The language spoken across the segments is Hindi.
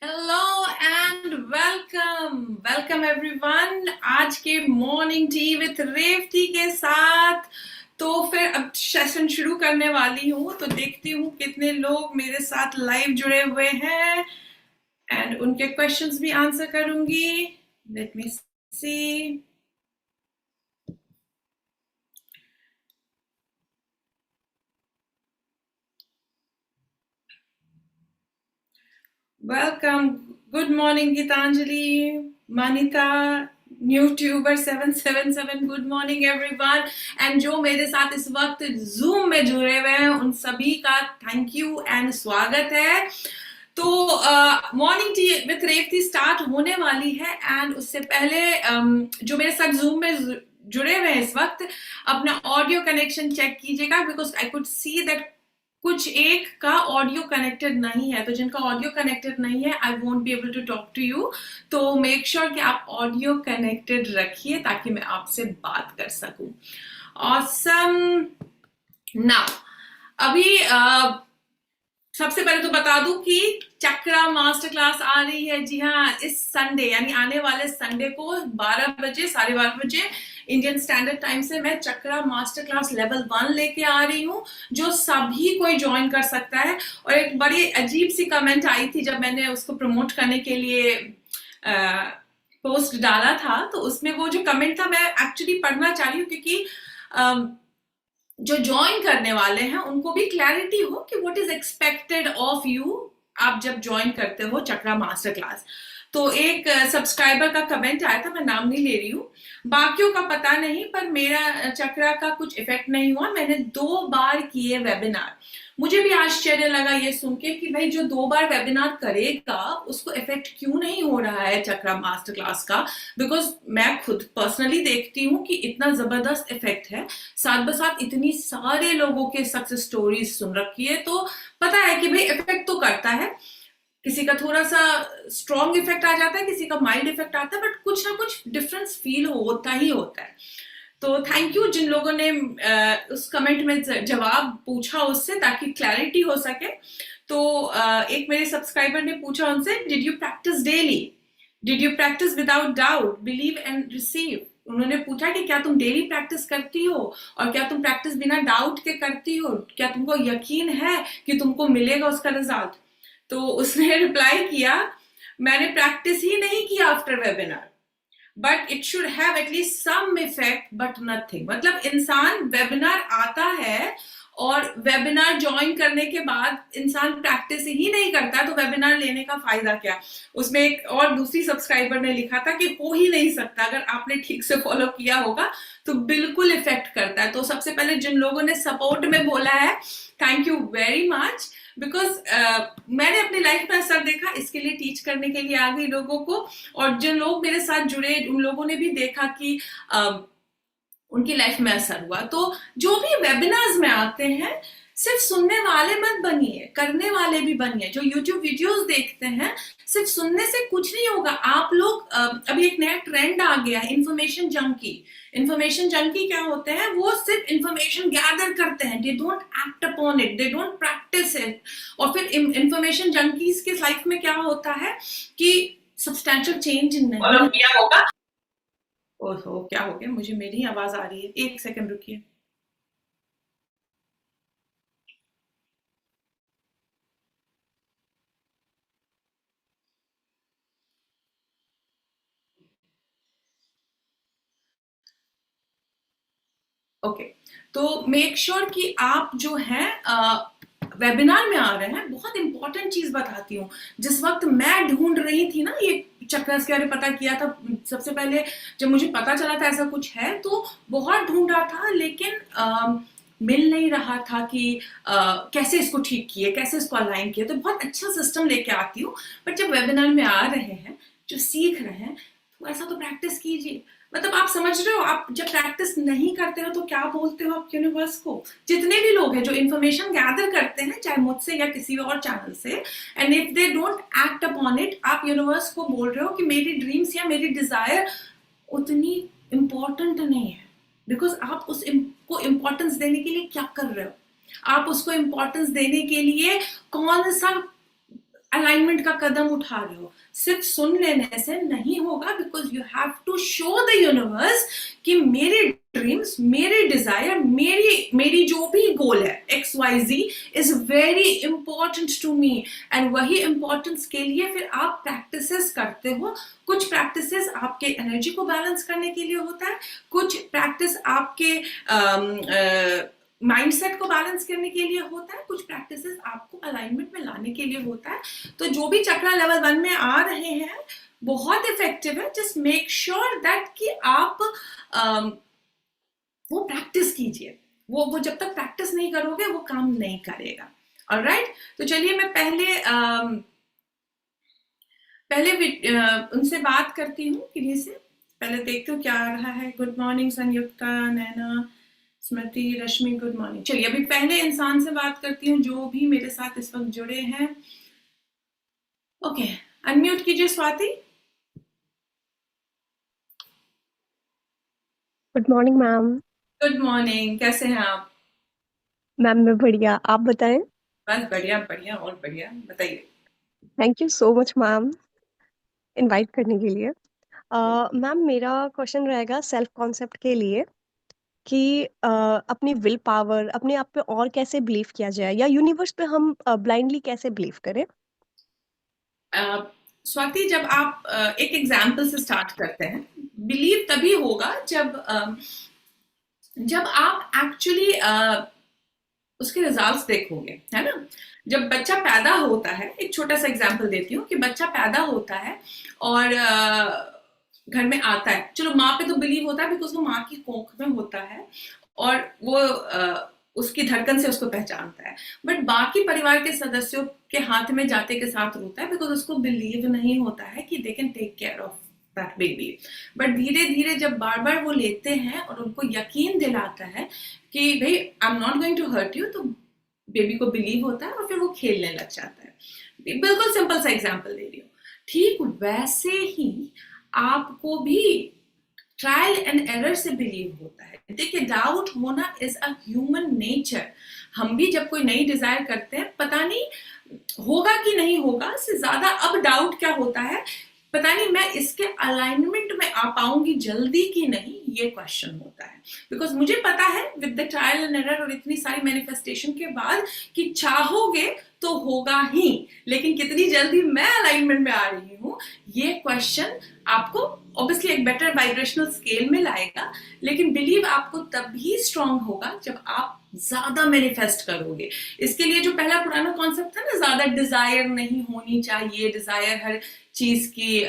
Hello and welcome welcome everyone. आज के मॉर्निंग टी विथ रेवती के साथ तो फिर अब सेशन शुरू करने वाली हूँ, तो देखती हूँ कितने लोग मेरे साथ लाइव जुड़े हुए हैं एंड उनके क्वेश्चंस भी आंसर करूंगी। Let me see. Welcome, good morning Geetanjali, Manita, new tuber 777, good morning everyone. And जो मेरे साथ इस वक्त जूम में जुड़े हुए हैं उन सभी का थैंक यू एंड स्वागत है। तो morning tea with Revathi start होने वाली है एंड उससे पहले जो मेरे साथ जूम में जुड़े हुए हैं इस वक्त, अपना ऑडियो कनेक्शन चेक कीजिएगा because I could see that कुछ एक का ऑडियो कनेक्टेड नहीं है। तो जिनका ऑडियो कनेक्टेड नहीं है, I won't be able to talk to you. तो मेक श्योर कि आप ऑडियो कनेक्टेड रखिए ताकि मैं आपसे बात कर सकूं। ऑसम। नाउ अभी सबसे पहले तो बता दूं कि चक्रा मास्टर क्लास आ रही है। जी हाँ, इस संडे यानी आने वाले संडे को 12 बजे, 12:30 इंडियन स्टैंडर्ड टाइम से मैं चक्रा मास्टर क्लास लेवल 1 लेके आ रही हूँ, जो सभी कोई ज्वाइन कर सकता है। और एक बड़ी अजीब सी कमेंट आई थी जब मैंने उसको प्रमोट करने के लिए पोस्ट डाला था, तो उसमें वो जो कमेंट था मैं एक्चुअली पढ़ना चाह रही हूँ क्योंकि जो ज्वाइन करने वाले हैं उनको भी क्लैरिटी हो कि what is expected of you आप जब ज्वाइन करते हो चक्रा मास्टर क्लास। तो एक सब्सक्राइबर का कमेंट आया था, मैं नाम नहीं ले रही हूँ, बाकियों का पता नहीं, पर मेरा चक्रा का कुछ इफेक्ट नहीं हुआ। मैंने 2 बार किए वेबिनार। मुझे भी आश्चर्य लगा ये सुन के कि भाई जो 2 बार वेबिनार करेगा उसको इफेक्ट क्यों नहीं हो रहा है चक्रा मास्टर क्लास का। बिकॉज मैं खुद पर्सनली देखती हूँ कि इतना जबरदस्त इफेक्ट है। साथ बसाथ इतनी सारे लोगों के सक्सेस स्टोरीज सुन रखी है, तो पता है कि भाई इफेक्ट तो करता है। किसी का थोड़ा सा स्ट्रॉन्ग इफेक्ट आ जाता है, किसी का माइल्ड इफेक्ट आता है, बट कुछ ना कुछ डिफरेंस फील होता ही होता है। तो थैंक यू जिन लोगों ने उस कमेंट में जवाब पूछा उससे, ताकि क्लैरिटी हो सके। तो एक मेरे सब्सक्राइबर ने पूछा उनसे, did you practice daily, did you practice without doubt, believe and receive. उन्होंने पूछा कि क्या तुम डेली प्रैक्टिस करती हो और क्या तुम प्रैक्टिस बिना डाउट के करती हो, क्या तुमको यकीन है कि तुमको मिलेगा उसका रिजल्ट। तो उसने रिप्लाई किया, मैंने प्रैक्टिस ही नहीं किया after webinar, but it should have at least some effect but nothing. मतलब इंसान वेबिनार आता है और वेबिनार ज्वाइन करने के बाद इंसान प्रैक्टिस ही नहीं करता, तो वेबिनार लेने का फायदा क्या। उसमें एक और दूसरी सब्सक्राइबर ने लिखा था कि हो ही नहीं सकता, अगर आपने ठीक से फॉलो किया होगा तो बिल्कुल इफेक्ट करता है। तो सबसे पहले जिन लोगों ने सपोर्ट में बोला है, thank you very much. Because मैंने अपनी लाइफ में असर देखा, इसके लिए टीच करने के लिए आ गई लोगों को। और जो लोग मेरे साथ जुड़े उन लोगों ने भी देखा कि उनकी लाइफ में असर हुआ। तो जो भी वेबिनार्स में आते हैं, सिर्फ सुनने वाले मत बनिए, करने वाले भी बनिए। जो यूट्यूब वीडियोस देखते हैं, सिर्फ सुनने से कुछ नहीं होगा। आप लोग अभी एक नया ट्रेंड आ गया है, इंफॉर्मेशन जंकी। इंफॉर्मेशन जंकी क्या होते हैं, वो सिर्फ इंफॉर्मेशन गैदर करते हैं, they don't act upon it, they don't practice it. और फिर इंफॉर्मेशन जंकीज के लाइफ में क्या होता है कि सब्सटैंशियल चेंज नहीं किया होगा। ओहो, क्या हो गया, मुझे मेरी आवाज आ रही है, एक सेकंड रुकिए। ओके, तो मेक श्योर कि आप जो है वेबिनार में आ रहे हैं। बहुत इंपॉर्टेंट चीज बताती हूँ, जिस वक्त मैं ढूंढ रही थी ना ये चक्कर के बारे में, पता किया था सबसे पहले जब मुझे पता चला था ऐसा कुछ है, तो बहुत ढूंढा था, लेकिन मिल नहीं रहा था कि कैसे इसको ठीक किए, कैसे इसको अलाइन किए। तो बहुत अच्छा सिस्टम लेके आती हूँ। बट जब वेबिनार में आ रहे हैं, जो सीख रहे हैं, तो ऐसा तो प्रैक्टिस कीजिए। मतलब आप समझ रहे हो, आप जब प्रैक्टिस नहीं करते हो तो क्या बोलते हो आप यूनिवर्स को। जितने भी लोग हैं जो इन्फॉर्मेशन गैदर करते हैं, चाहे मुझसे या किसी और चैनल से, and if they don't act upon it, आप यूनिवर्स को बोल रहे हो कि मेरी ड्रीम्स या मेरी डिजायर उतनी इंपॉर्टेंट नहीं है। बिकॉज आप उसको इंपॉर्टेंस देने के लिए क्या कर रहे हो, आप उसको इंपॉर्टेंस देने के लिए कौन सा अलाइनमेंट का कदम उठा रहे हो। सिर्फ सुन लेने से नहीं होगा, because you have to show the universe कि मेरे ड्रीम्स, मेरे डिजायर, मेरी जो भी गोल है XYZ is very important to me. And वही इंपॉर्टेंस के लिए फिर आप प्रैक्टिसेस करते हो। कुछ प्रैक्टिसेस आपके एनर्जी को बैलेंस करने के लिए होता है, कुछ प्रैक्टिस आपके माइंडसेट को बैलेंस करने के लिए होता है, कुछ प्रैक्टिसेस आपको अलाइनमेंट में लाने के लिए होता है। तो जो भी चक्रा लेवल 1 में आ रहे हैं बहुत इफेक्टिव है। जस्ट मेक श्योर दैट कि आप वो प्रैक्टिस कीजिए। वो जब तक प्रैक्टिस नहीं करोगे वो काम नहीं करेगा। ऑलराइट, तो चलिए मैं पहले उनसे बात करती हूँ, किन्हीं से। पहले देखते हो क्या आ रहा है। गुड मॉर्निंग संयुक्ता, नैना, स्मृति, रश्मि, गुड मॉर्निंग। चलिए अभी पहले इंसान से बात करती हूँ जो भी मेरे साथ इस वक्त जुड़े हैं। ओके, अनम्यूट कीजिए Swati. Good morning ma'am. Good morning, कैसे हैं आप? मैम मैं बढ़िया, आप बताएं। बस बढ़िया बढ़िया और बढ़िया, बताइए। Thank you so much ma'am invite करने के लिए। मैम मेरा क्वेश्चन रहेगा सेल्फ कॉन्सेप्ट के लिए कि अपनी विल पावर अपने आप पे और कैसे बिलीव किया जाए, या यूनिवर्स पे हम ब्लाइंडली कैसे बिलीव करें। स्वाति, जब आप एक एग्जाम्पल से स्टार्ट करते हैं, बिलीव तभी होगा जब आप एक्चुअली उसके रिजल्ट्स देखोगे, है ना। जब बच्चा पैदा होता है, एक छोटा सा एग्जांपल देती हूँ कि बच्चा पैदा होता है और घर में आता है। चलो माँ पे तो बिलीव होता है बिकॉज वो माँ की कोख में होता है और वो उसकी धड़कन से उसको पहचानता है। बट बाकी परिवार के सदस्यों के हाथ में जाते के साथ रोता है बिकॉज उसको बिलीव नहीं होता है कि they can take care of that baby. But धीरे धीरे जब बार बार वो लेते हैं और उनको यकीन दिलाता है कि भाई I am not going to hurt you, तो बेबी को बिलीव होता है और फिर वो खेलने लग जाता है। बिल्कुल सिंपल सा एग्जांपल दे रही हूँ। ठीक वैसे ही आपको भी ट्रायल एंड एरर से बिलीव होता है। देखिए, डाउट होना इज अ ह्यूमन नेचर। हम भी जब कोई नई डिजायर करते हैं, पता नहीं होगा कि नहीं होगा से ज्यादा अब डाउट क्या होता है, पता नहीं मैं इसके अलाइनमेंट में आ पाऊंगी जल्दी कि नहीं, ये क्वेश्चन होता है। बिकॉज मुझे पता है with the trial and error और इतनी सारी मैनिफेस्टेशन के बाद कि चाहोगे तो होगा ही, लेकिन कितनी जल्दी मैं अलाइनमेंट में आ रही हूँ, ये क्वेश्चन आपको ऑब्वियसली एक बेटर वाइब्रेशनल स्केल में लाएगा। लेकिन बिलीव आपको तभी स्ट्रांग होगा जब आप ज्यादा मैनिफेस्ट करोगे। इसके लिए जो पहला पुराना कॉन्सेप्ट था ना, ज्यादा डिजायर नहीं होनी चाहिए, डिजायर हर चीज की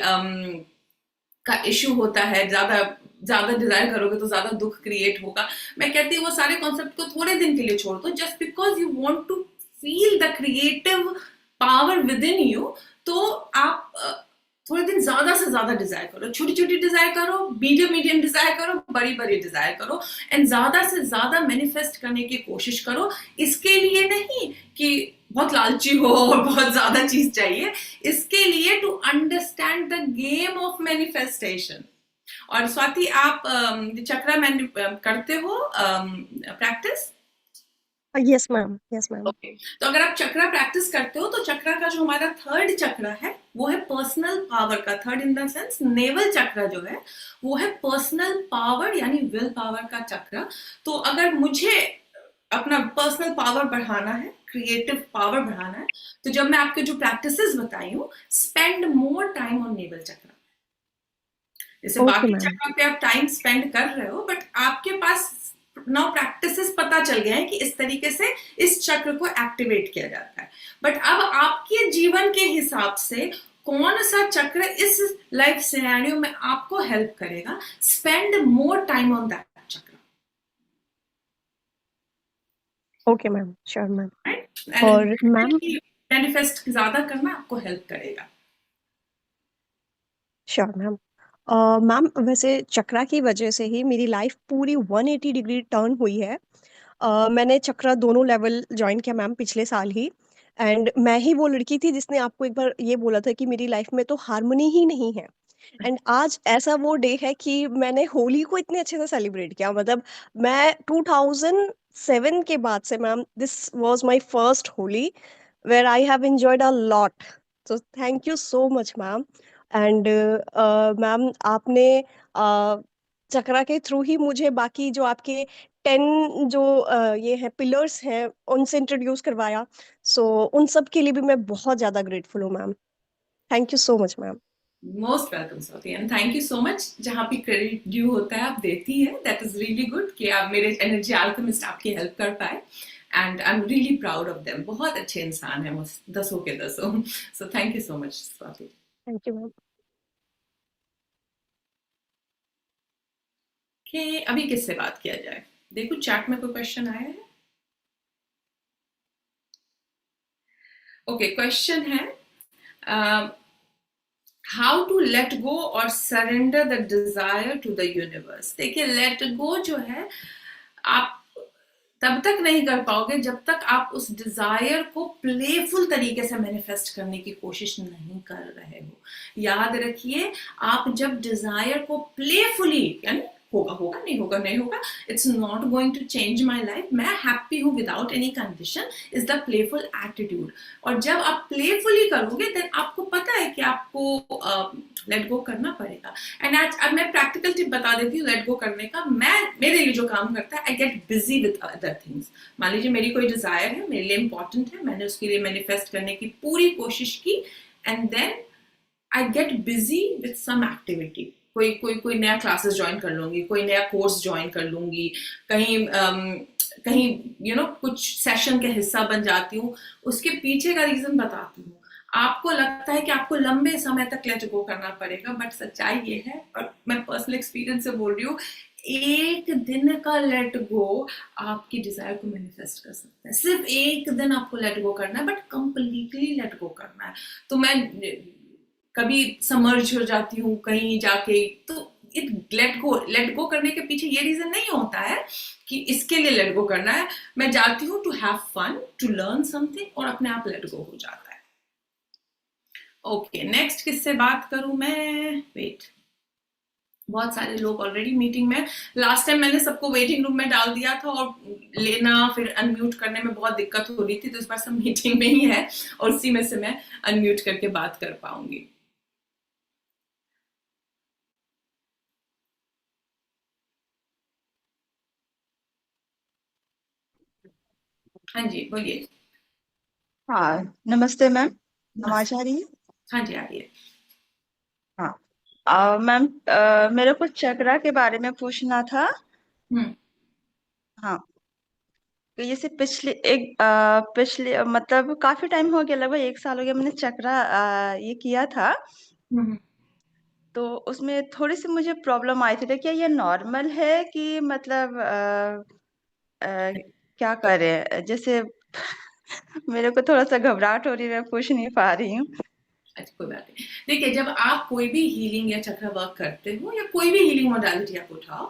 का इश्यू होता है, ज्यादा ज्यादा डिजायर करोगे तो ज्यादा दुख क्रिएट होगा। मैं कहती हूँ वो सारे कॉन्सेप्ट को थोड़े दिन के लिए छोड़ दो, just because you want to feel the creative power within you. तो आप थोड़े दिन ज्यादा से ज्यादा डिजायर करो, छोटी छोटी डिजायर करो, मीडियम मीडियम डिजायर करो, बड़ी बड़ी डिजायर करो, एंड ज्यादा से ज्यादा मैनिफेस्ट करने की कोशिश करो। इसके लिए नहीं कि बहुत लालची हो और बहुत ज्यादा चीज चाहिए, इसके लिए to understand the game of manifestation. और स्वाति, आप चक्रा करते हो practice? Yes ma'am, yes ma'am. Okay, तो अगर आप चक्रा प्रैक्टिस करते हो तो चक्रा का जो हमारा थर्ड चक्रा है वो है पर्सनल पावर का। Third in the sense navel chakra जो है वो है पर्सनल पावर यानी विल पावर का चक्रा। तो अगर मुझे अपना पर्सनल पावर बढ़ाना है, क्रिएटिव पावर बढ़ाना है, तो जब मैं आपके जो प्रैक्टिसेस बताई हूँ, spend more time on navel chakra. जैसे ओके बाकी मैम। चक्र पे आप टाइम स्पेंड कर रहे हो, बट आपके पास नाउ प्रैक्टिसेस पता चल गया है कि इस तरीके से इस चक्र को एक्टिवेट किया जाता है। बट अब आपके जीवन के हिसाब से कौन सा चक्र इस लाइफ सिनेरियो में आपको हेल्प करेगा, spend more time on that chakra. Okay ma'am, sure ma'am. Right, and और मैम, मैनिफेस्ट ज्यादा करना आपको हेल्प करेगा। Sure ma'am. मैम वैसे चक्रा की वजह से ही मेरी लाइफ पूरी 180 डिग्री टर्न हुई है। मैंने चक्रा दोनों लेवल ज्वाइन किया मैम पिछले साल ही। एंड मैं ही वो लड़की थी जिसने आपको एक बार ये बोला था कि मेरी लाइफ में तो हारमोनी ही नहीं है। एंड आज ऐसा वो डे है कि मैंने होली को इतने अच्छे से सेलिब्रेट किया। मतलब मैं 2007 के बाद से ma'am, this was my first Holi where I have enjoyed a lot. तो thank you so much ma'am. And ma'am आपने चक्रा के थ्रू ही मुझे बाकी जो आपके 10 जो ये है पिलर्स हैं उनसे इंट्रोड्यूस करवाया। सो उन सब के लिए भी मैं बहुत ज़्यादा ग्रेटफुल हूँ ma'am. Thank you so much ma'am. Most welcome Swati, and thank you so much. जहाँ भी क्रेडिट ड्यू होता है आप देती हैं, दैट इज रियली गुड कि आप मेरे एनर्जी अल्केमिस्ट आपकी हेल्प कर पाए, and I am really proud of them. बहुत अच्छे इंसान हैं वो, दसों के दसों। So thank you so much Swati. Thank you ma'am. कि अभी किससे बात किया जाए? देखो चैट में कोई क्वेश्चन आया है। ओके, क्वेश्चन है हाउ टू लेट गो और surrender the desire to the universe. देखिए, लेट गो जो है आप तब तक नहीं कर पाओगे जब तक आप उस डिजायर को प्लेफुल तरीके से मैनिफेस्ट करने की कोशिश नहीं कर रहे हो। याद रखिए, आप जब डिजायर को प्लेफुली, यानी होगा होगा, नहीं होगा नहीं होगा, it's not going to change my life, मैं हैप्पी हूं without any condition, is the playful attitude. और जब आप प्लेफुली करोगे देन आपको पता है कि आपको लेट गो करना पड़ेगा। एंड आज अब मैं प्रैक्टिकल टिप बता देती हूँ लेट गो करने का। मैं, मेरे लिए जो काम करता है, आई get busy with other things. मान लीजिए मेरी कोई डिजायर है, मेरे लिए इंपॉर्टेंट है, मैंने उसके लिए मैनिफेस्ट करने की पूरी कोशिश की, and then I get busy with some activity. कोई नया क्लासेस ज्वाइन कर लूंगी, कोई नया कोर्स ज्वाइन कर लूंगी, कहीं कुछ सेशन के हिस्सा बन जाती हूँ। उसके पीछे का रीजन बताती हूँ। आपको लगता है कि आपको लंबे समय तक लेट गो करना पड़ेगा, बट सच्चाई ये है, और मैं पर्सनल एक्सपीरियंस से बोल रही हूँ, एक दिन का लेट गो आपकी डिजायर को मैनिफेस्ट कर सकता है। सिर्फ एक दिन आपको लेट गो करना है, बट कंप्लीटली लेट गो करना है। तो मैं कभी समर्ज हो जाती हूँ कहीं जाके, तो लेट गो करने के पीछे ये रीजन नहीं होता है कि इसके लिए लेट गो करना है। मैं जाती हूँ to have fun, to learn something, और अपने आप लेट गो हो जाता है। ओके, नेक्स्ट किससे बात करूं मैं? वेट, बहुत सारे लोग ऑलरेडी मीटिंग में। लास्ट टाइम मैंने सबको वेटिंग रूम में डाल दिया था, और लेना फिर अनम्यूट करने में बहुत दिक्कत हो रही थी, तो इस बार सब मीटिंग में ही है, और उसी में से मैं अनम्यूट करके बात कर पाऊंगी। हाँ जी, बोलिए। हाँ, नमस्ते मैम। आवाज नमस्ते। आ रही है? हाँ जी, आ रही है। हाँ। मैम, मेरे को चक्रा के बारे में पूछना था। हम्म। हाँ। तो जैसे पिछले मतलब काफी टाइम हो गया, लगभग 1 साल हो गया मैंने चक्रा ये किया था। हम्म। तो उसमें थोड़ी सी मुझे प्रॉब्लम आई थी, तो क्या ये नॉर्मल है कि मतलब क्या करें जैसे मेरे को थोड़ा सा घबराहट हो रही है, मैं पूछ नहीं पा रही हूँ। अच्छा, कोई बात नहीं। देखिए, जब आप कोई भी हीलिंग या चक्र वर्क करते हो, या कोई भी हीलिंग मोडालिटी आप उठाओ,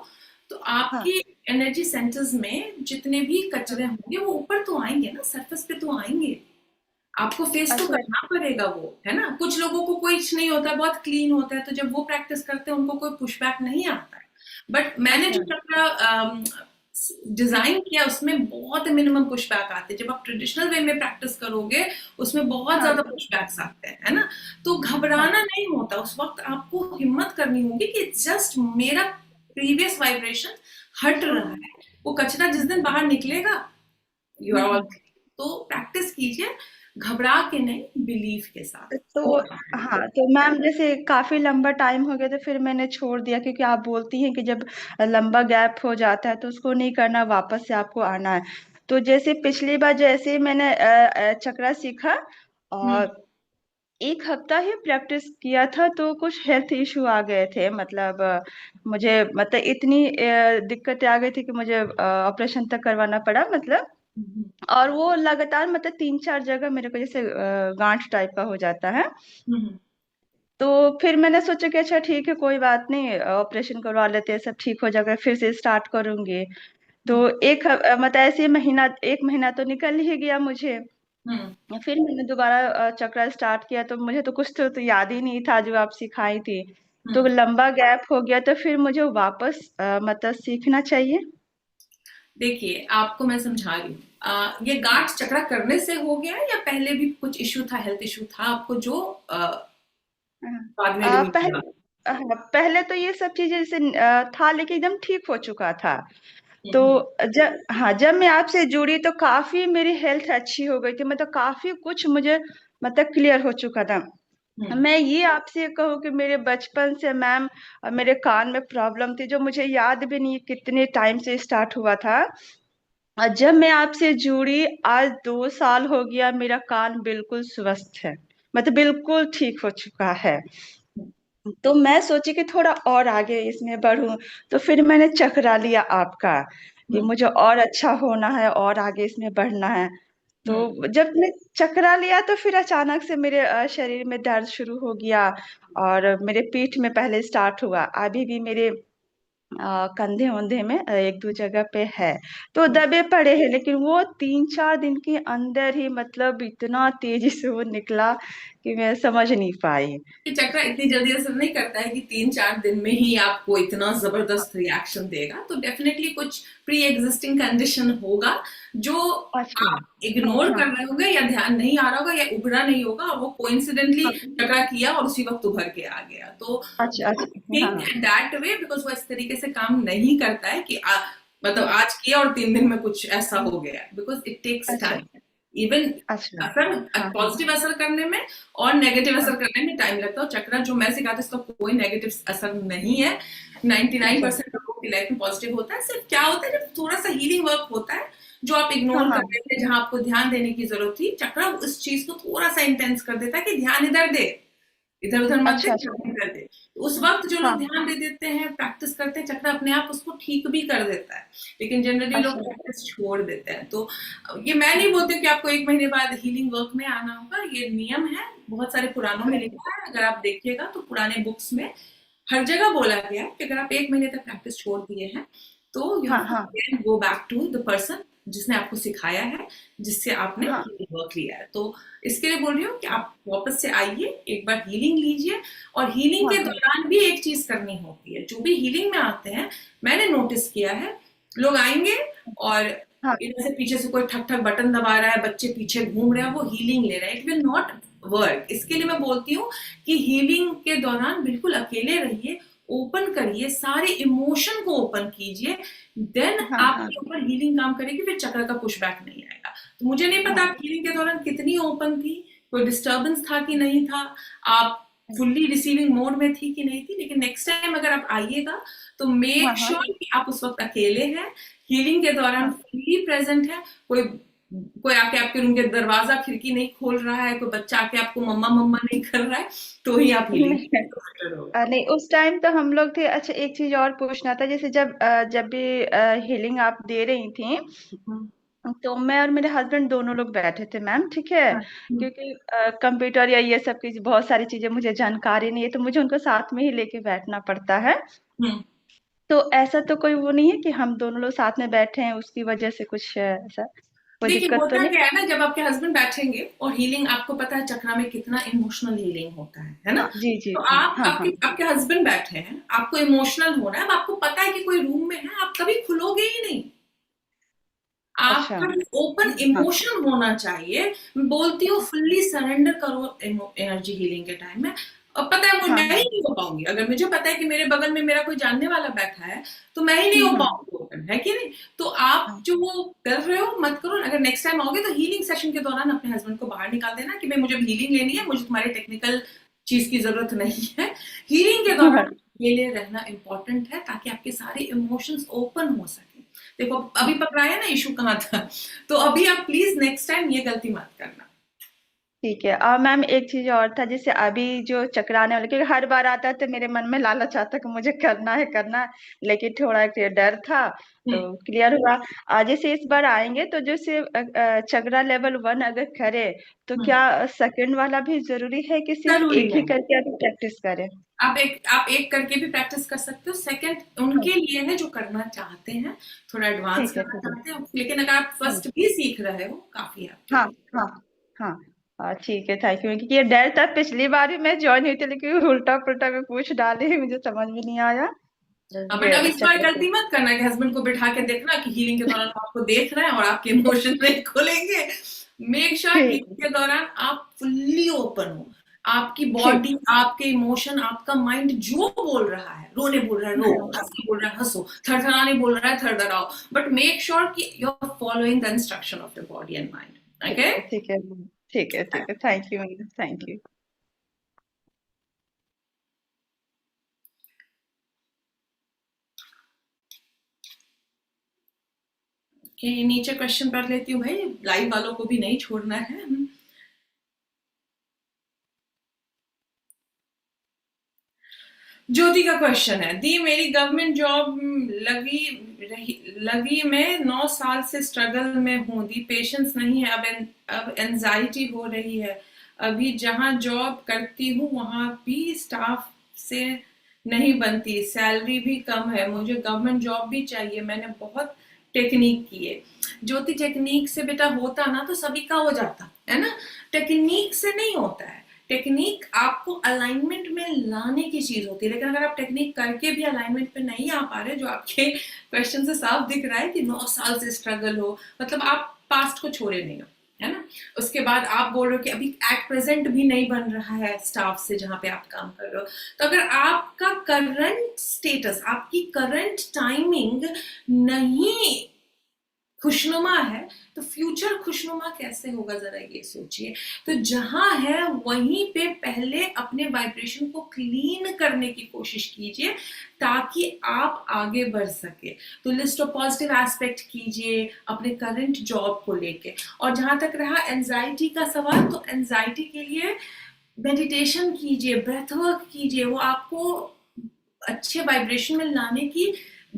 तो हाँ, आपकी एनर्जी सेंटर्स में जितने भी कचरे होंगे वो ऊपर तो आएंगे ना, सरफेस पे तो आएंगे। आपको फेस तो अच्छा। करना पड़ेगा वो, है ना। कुछ लोगों को कुछ नहीं होता है, बहुत क्लीन होता है, तो जब वो प्रैक्टिस करते हैं उनको कोई पुशबैक नहीं आता है। बट मैंने अच्छा। जो चक्र डिजाइन किया उसमें बहुत मिनिमम पुशबैक आते हैं। जब आप ट्रेडिशनल वे में प्रैक्टिस करोगे उसमें बहुत हाँ, ज्यादा पुशबैक्स आते हैं, है ना। तो हाँ, घबराना नहीं होता, उस वक्त आपको हिम्मत करनी होगी कि जस्ट मेरा प्रीवियस वाइब्रेशन हट रहा है। वो कचरा जिस दिन बाहर निकलेगा, यू आर ऑल। हम्म। तो प्रैक्टिस कीजिए, घबरा के नहीं, बिलीफ के साथ। तो हाँ, तो मैम जैसे काफी लंबा टाइम हो गया तो फिर मैंने छोड़ दिया, क्योंकि आप बोलती हैं कि जब लंबा गैप हो जाता है तो उसको नहीं करना, वापस से आपको आना है। तो जैसे पिछली बार जैसे मैंने चक्रा सीखा हम्म। और 1 हफ्ता ही प्रैक्टिस किया था तो कुछ हेल्थ इशू आ गए थे, मतलब मुझे मतलब इतनी दिक्कतें आ गई थी कि मुझे ऑपरेशन तक करवाना पड़ा, मतलब। हम्म। और वो लगातार मतलब 3-4 जगह मेरे को जैसे गांठ टाइप का हो जाता है। हम्म। तो फिर मैंने सोचा कि अच्छा ठीक है, कोई बात नहीं, ऑपरेशन करवा लेते हैं, सब ठीक हो जाएगा, फिर से स्टार्ट करूंगी। तो हम्म। मतलब ऐसे महीना, 1 महीना तो निकल ही गया मुझे। हम्म। फिर मैंने दोबारा चक्रा स्टार्ट किया, तो मुझे तो कुछ तो याद ही नहीं था जो आप सिखाई थी। तो हम्म। लंबा गैप हो गया, तो फिर मुझे वापस मतलब सीखना चाहिए। देखिए, आपको मैं समझा रही हूँ। ये गांठ चकरा करने से हो गया या पहले भी कुछ इश्यू था, हेल्थ इश्यू था आपको जो हाँ। बाद में रिवील हुआ? हाँ, पहले तो ये सब चीजें जैसे था, लेकिन एकदम ठीक हो चुका था। तो हम्म, जब मैं आपसे जुड़ी तो काफी मेरी हेल्थ अच्छी हो गई थी, मतलब काफी कुछ मुझे मतलब क्लियर हो चुका था। हम्म, मैं ये आपसे कहूँ कि मेरे बचपन से मैम मेरे कान में प्रॉब्लम थी, जो मुझे याद भी नहीं कितने टाइम से स्टार्ट हुआ था। और जब मैं आपसे जुड़ी, आज 2 साल हो गया, मेरा कान बिल्कुल स्वस्थ है, मतलब बिल्कुल ठीक हो चुका है। तो मैं सोची कि थोड़ा और आगे इसमें बढ़ूं, तो फिर मैंने चकरा लिया आपका कि हम्म, मुझे और अच्छा होना है और आगे इसमें बढ़ना है। हम्म, तो जब मैं चकरा लिया तो फिर अचानक से मेरे शरीर में दर्द शुरू हो गया, और मेरे पीठ में पहले स्टार्ट हुआ, अभी भी मेरे कंधे वंधे में एक दो जगह पे है। तो हम्म। दबे पड़े हैं, लेकिन वो 3-4 दिन के अंदर ही मतलब इतना तेजी से वो निकला कि मैं समझ नहीं पाई। ये चक्र इतनी जल्दी असर नहीं करता है कि 3-4 दिन में ही आपको इतना हाँ, जबरदस्त रिएक्शन देगा। तो डेफिनेटली कुछ प्री एग्जिस्टिंग कंडीशन होगा जो अच्छा। आप हाँ, इग्नोर हाँ, कर रहे होंगे या ध्यान नहीं आ रहा होगा या उभरा नहीं होगा, और वो कोइंसिडेंटली हाँ। चक्रा किया और उसी वक्त उभर के आ गया। तो अच्छा, अच्छा। थिंक हाँ, दैट वे, बिकॉज वो इस तरीके से काम नहीं करता है कि मतलब आज किया और 3 दिन में कुछ ऐसा हो गया, बिकॉज इट टेक्स अच्छा, टाइम। इवन अच्छा। असर हाँ, हाँ। पॉजिटिव असर करने में और नेगेटिव हाँ, असर करने में टाइम लगता है। और चक्रा जो मैं सिखाती हूँ इसका कोई नेगेटिव असर नहीं है। अच्छा। 99% लोगों की लाइफ में पॉजिटिव होता है। सिर्फ क्या होता है, जब थोड़ा सा हीलिंग वर्क होता है जो आप हाँ, इग्नोर कर हाँ। रहे थे, जहां आपको ध्यान देने की जरूरत थी, चक्रा उस चीज को थोड़ा सा इंटेंस कर देता है कि ध्यान इधर दे, इधर उधर मत दे, अच्छा, अच्छा। ध्यान इधर दे। तो उस वक्त जो लोग हाँ, ध्यान दे देते हैं, प्रैक्टिस करते हैं, चक्र अपने आप उसको ठीक भी कर देता है। लेकिन जनरली लोग अच्छा। प्रैक्टिस छोड़ देते हैं। तो ये मैं नहीं बोलती कि आपको 1 महीने बाद हीलिंग वर्क में आना होगा, ये नियम है, बहुत सारे पुराणों में लिखा है। अगर आप देखिएगा तो पुराने बुक्स में हर जगह बोला गया है कि अगर आप 1 महीने तक प्रैक्टिस छोड़ दिए हैं तो यू हैव हाँ, टू हाँ, again go back to the person जिसने आपको सिखाया है, जिससे आपने हाँ, हीलिंग वर्क लिया है। तो इसके लिए बोल रही हूँ कि आप वापस से आइए, एक बार हीलिंग लीजिए। और हीलिंग हाँ, के हाँ, दौरान भी एक चीज करनी होती है, जो भी हीलिंग में आते हैं, मैंने नोटिस किया है, लोग आएंगे और हाँ। इधर से पीछे से कोई ठक ठक बटन दबा रहा है, बच्चे पीछे घूम रहे हैं, वो हीलिंग ले रहे हैं। It will not work. इसके लिए मैं बोलती हूँ कि हीलिंग के दौरान बिल्कुल अकेले रहिए, ओपन करिए, सारे इमोशन को ओपन कीजिए, देन हाँ, हाँ, आपके ऊपर हीलिंग काम करेगी, फिर चक्र का पुशबैक नहीं आएगा। तो मुझे नहीं पता हाँ, आप हीलिंग के दौरान कितनी ओपन थी, कोई डिस्टर्बेंस था कि नहीं था, आप फुल्ली रिसीविंग मोड में थी कि नहीं थी, लेकिन नेक्स्ट टाइम अगर आप आइएगा तो हाँ, मेक हाँ, श्योर कि आप उस वक्त अकेले हैं, हीलिंग के दौरान हाँ। फुल्ली प्रेजेंट है। कोई कोई आके आपके रूम के दरवाजा खिड़की नहीं खोल रहा है, कोई बच्चा आके आपको मम्मा मम्मा नहीं कर रहा है, तो ही आप हीलिंग नहीं, होगा। नहीं, उस टाइम तो हम लोग थे। अच्छा, एक चीज और पूछना था, जैसे जब भी हीलिंग आप दे रही थी, हम्म, तो मैं और मेरे हस्बैंड दोनों लोग बैठे थे मैम, ठीक है। हम्म, क्योंकि कंप्यूटर या ये सब की बहुत सारी चीजें मुझे जानकारी नहीं है, तो मुझे उनको साथ में ही लेके बैठना पड़ता है। हम्म। तो ऐसा तो कोई वो नहीं है कि हम दोनों लोग साथ में बैठे हैं, उसकी वजह से कुछ ऐसा कोई देखिए, दिक्कत तो होता नहीं? क्या है ना, जब आपके हस्बैंड बैठेंगे और हीलिंग, आपको पता है चक्रा में कितना इमोशनल हीलिंग होता है ना। हाँ जी, जी, तो जी। आप हाँ, हाँ। आपके आपके हस्बैंड बैठे हैं, आपको इमोशनल होना है, अब आपको पता है कि कोई रूम में है, आप कभी खुलोगे ही नहीं। अच्छा। आपका ओपन हाँ, इमोशन होना चाहिए। मैं बोलती हूँ फुल्ली सरेंडर करो एनर्जी हीलिंग के टाइम में। अब पता है मुझे, हाँ, मैं ही हाँ। नहीं हो पाऊंगी। अगर मुझे पता है कि मेरे बगल में मेरा कोई जानने वाला बैठा है तो मैं ही नहीं हो हम्म। पाऊंगी ओपन, है कि नहीं। तो आप हाँ, जो वो कर रहे हो मत करो। अगर नेक्स्ट टाइम आओगे तो हीलिंग सेशन के दौरान अपने हस्बैंड को बाहर निकाल देना कि भाई मुझे हीलिंग लेनी है, मुझे तुम्हारे टेक्निकल चीज की जरूरत नहीं है। हीलिंग के हाँ, दौरान अकेले रहना इंपॉर्टेंट है, ताकि आपके सारे इमोशंस ओपन हो सके। देखो अभी पकड़ाया ना इशू कहाँ था। तो अभी आप प्लीज नेक्स्ट टाइम ये गलती मत करना। ठीक है। और मैम एक चीज और था, जैसे अभी जो चकराने वाले, क्योंकि हर बार आता है तो मेरे मन में लालच आता कि मुझे करना है करना है, लेकिन थोड़ा एक डर था। तो हम्म, क्लियर हुआ। आज जैसे इस बार आएंगे तो जैसे चकरा लेवल 1 अगर करे, तो हम्म। क्या सेकंड वाला भी जरूरी है कि सिर्फ जरूरी एक ही है। करके अभी प्रैक्टिस करें? आप एक करके भी प्रैक्टिस कर सकते हो। सेकंड हाँ, उनके लिए है जो करना चाहते हैं, थोड़ा एडवांस ठीक है, करना ठीक है। चाहते हैं, लेकिन अगर आप हाँ, फर्स्ट भी सीख रहे हो काफी है आपके हाँ, लिए। हाँ, हाँ। ठीक है, थैंक यू। क्योंकि ये डर था, पिछली बार भी मैं ज्वाइन हुई थी, लेकिन उल्टा पुल्टा में पूछ डाली, मुझे समझ में नहीं आया। बट अब ये इस बार चक्र से। गलती मत करना कि हस्बैंड को बिठा के देखना कि हीलिंग के दौरान वो आपको देख रहे हैं और आपके इमोशन नहीं खुलेंगे। मेक श्योर ठीक हीलिंग के दौरान आप फुल्ली ओपन हो। आपकी ठीक। बॉडी, आपके इमोशन, आपका माइंड जो बोल रहा है, रोने बोल रहा है रो, हाँ, हंसने बोल रहा है हंसो, थरथराने बोल रहा है थरथराओ, बट मेक श्योर कि you are following the instruction of your body and mind. ठीक ओके? है ठीक है ठीक है ठीक है। Thank you ma'am, thank you. नीचे क्वेश्चन पढ़ लेती हूँ भाई, लाइव वालों को भी नहीं छोड़ना है। ज्योति का क्वेश्चन है, दी मेरी गवर्नमेंट जॉब लगी मैं 9 साल से स्ट्रगल में हूँ, दी पेशेंस नहीं है, अब एंजाइटी हो रही है, अभी जहाँ जॉब करती हूँ वहां भी स्टाफ से नहीं बनती, सैलरी भी कम है, मुझे गवर्नमेंट जॉब भी चाहिए, मैंने बहुत टेक्निक की है। ज्योति, टेक्निक से बेटा होता ना तो सभी का हो जाता है ना, टेक्निक से नहीं होता है। टेक्निक आपको अलाइनमेंट में लाने की चीज होती है, लेकिन अगर आप टेक्निक करके भी अलाइनमेंट पे नहीं आ पा रहे, जो आपके क्वेश्चन से साफ दिख रहा है कि 9 साल से स्ट्रगल हो, मतलब आप पास्ट को छोड़े नहीं हो, है ना। उसके बाद आप बोल रहे हो कि अभी एट प्रेजेंट भी नहीं बन रहा है स्टाफ से जहां पे आप काम कर रहे हो, तो अगर आपका करंट स्टेटस, आपकी करंट टाइमिंग नहीं खुशनुमा है, तो फ्यूचर खुशनुमा कैसे होगा, जरा ये सोचिए। तो जहां है वहीं पे पहले अपने वाइब्रेशन को क्लीन करने की कोशिश कीजिए ताकि आप आगे बढ़ सके। तो लिस्ट ऑफ पॉजिटिव एस्पेक्ट कीजिए अपने करंट जॉब को लेके। और जहां तक रहा एंजाइटी का सवाल, तो एंजाइटी के लिए मेडिटेशन कीजिए, ब्रेथ वर्क कीजिए, वो आपको अच्छे वाइब्रेशन में लाने की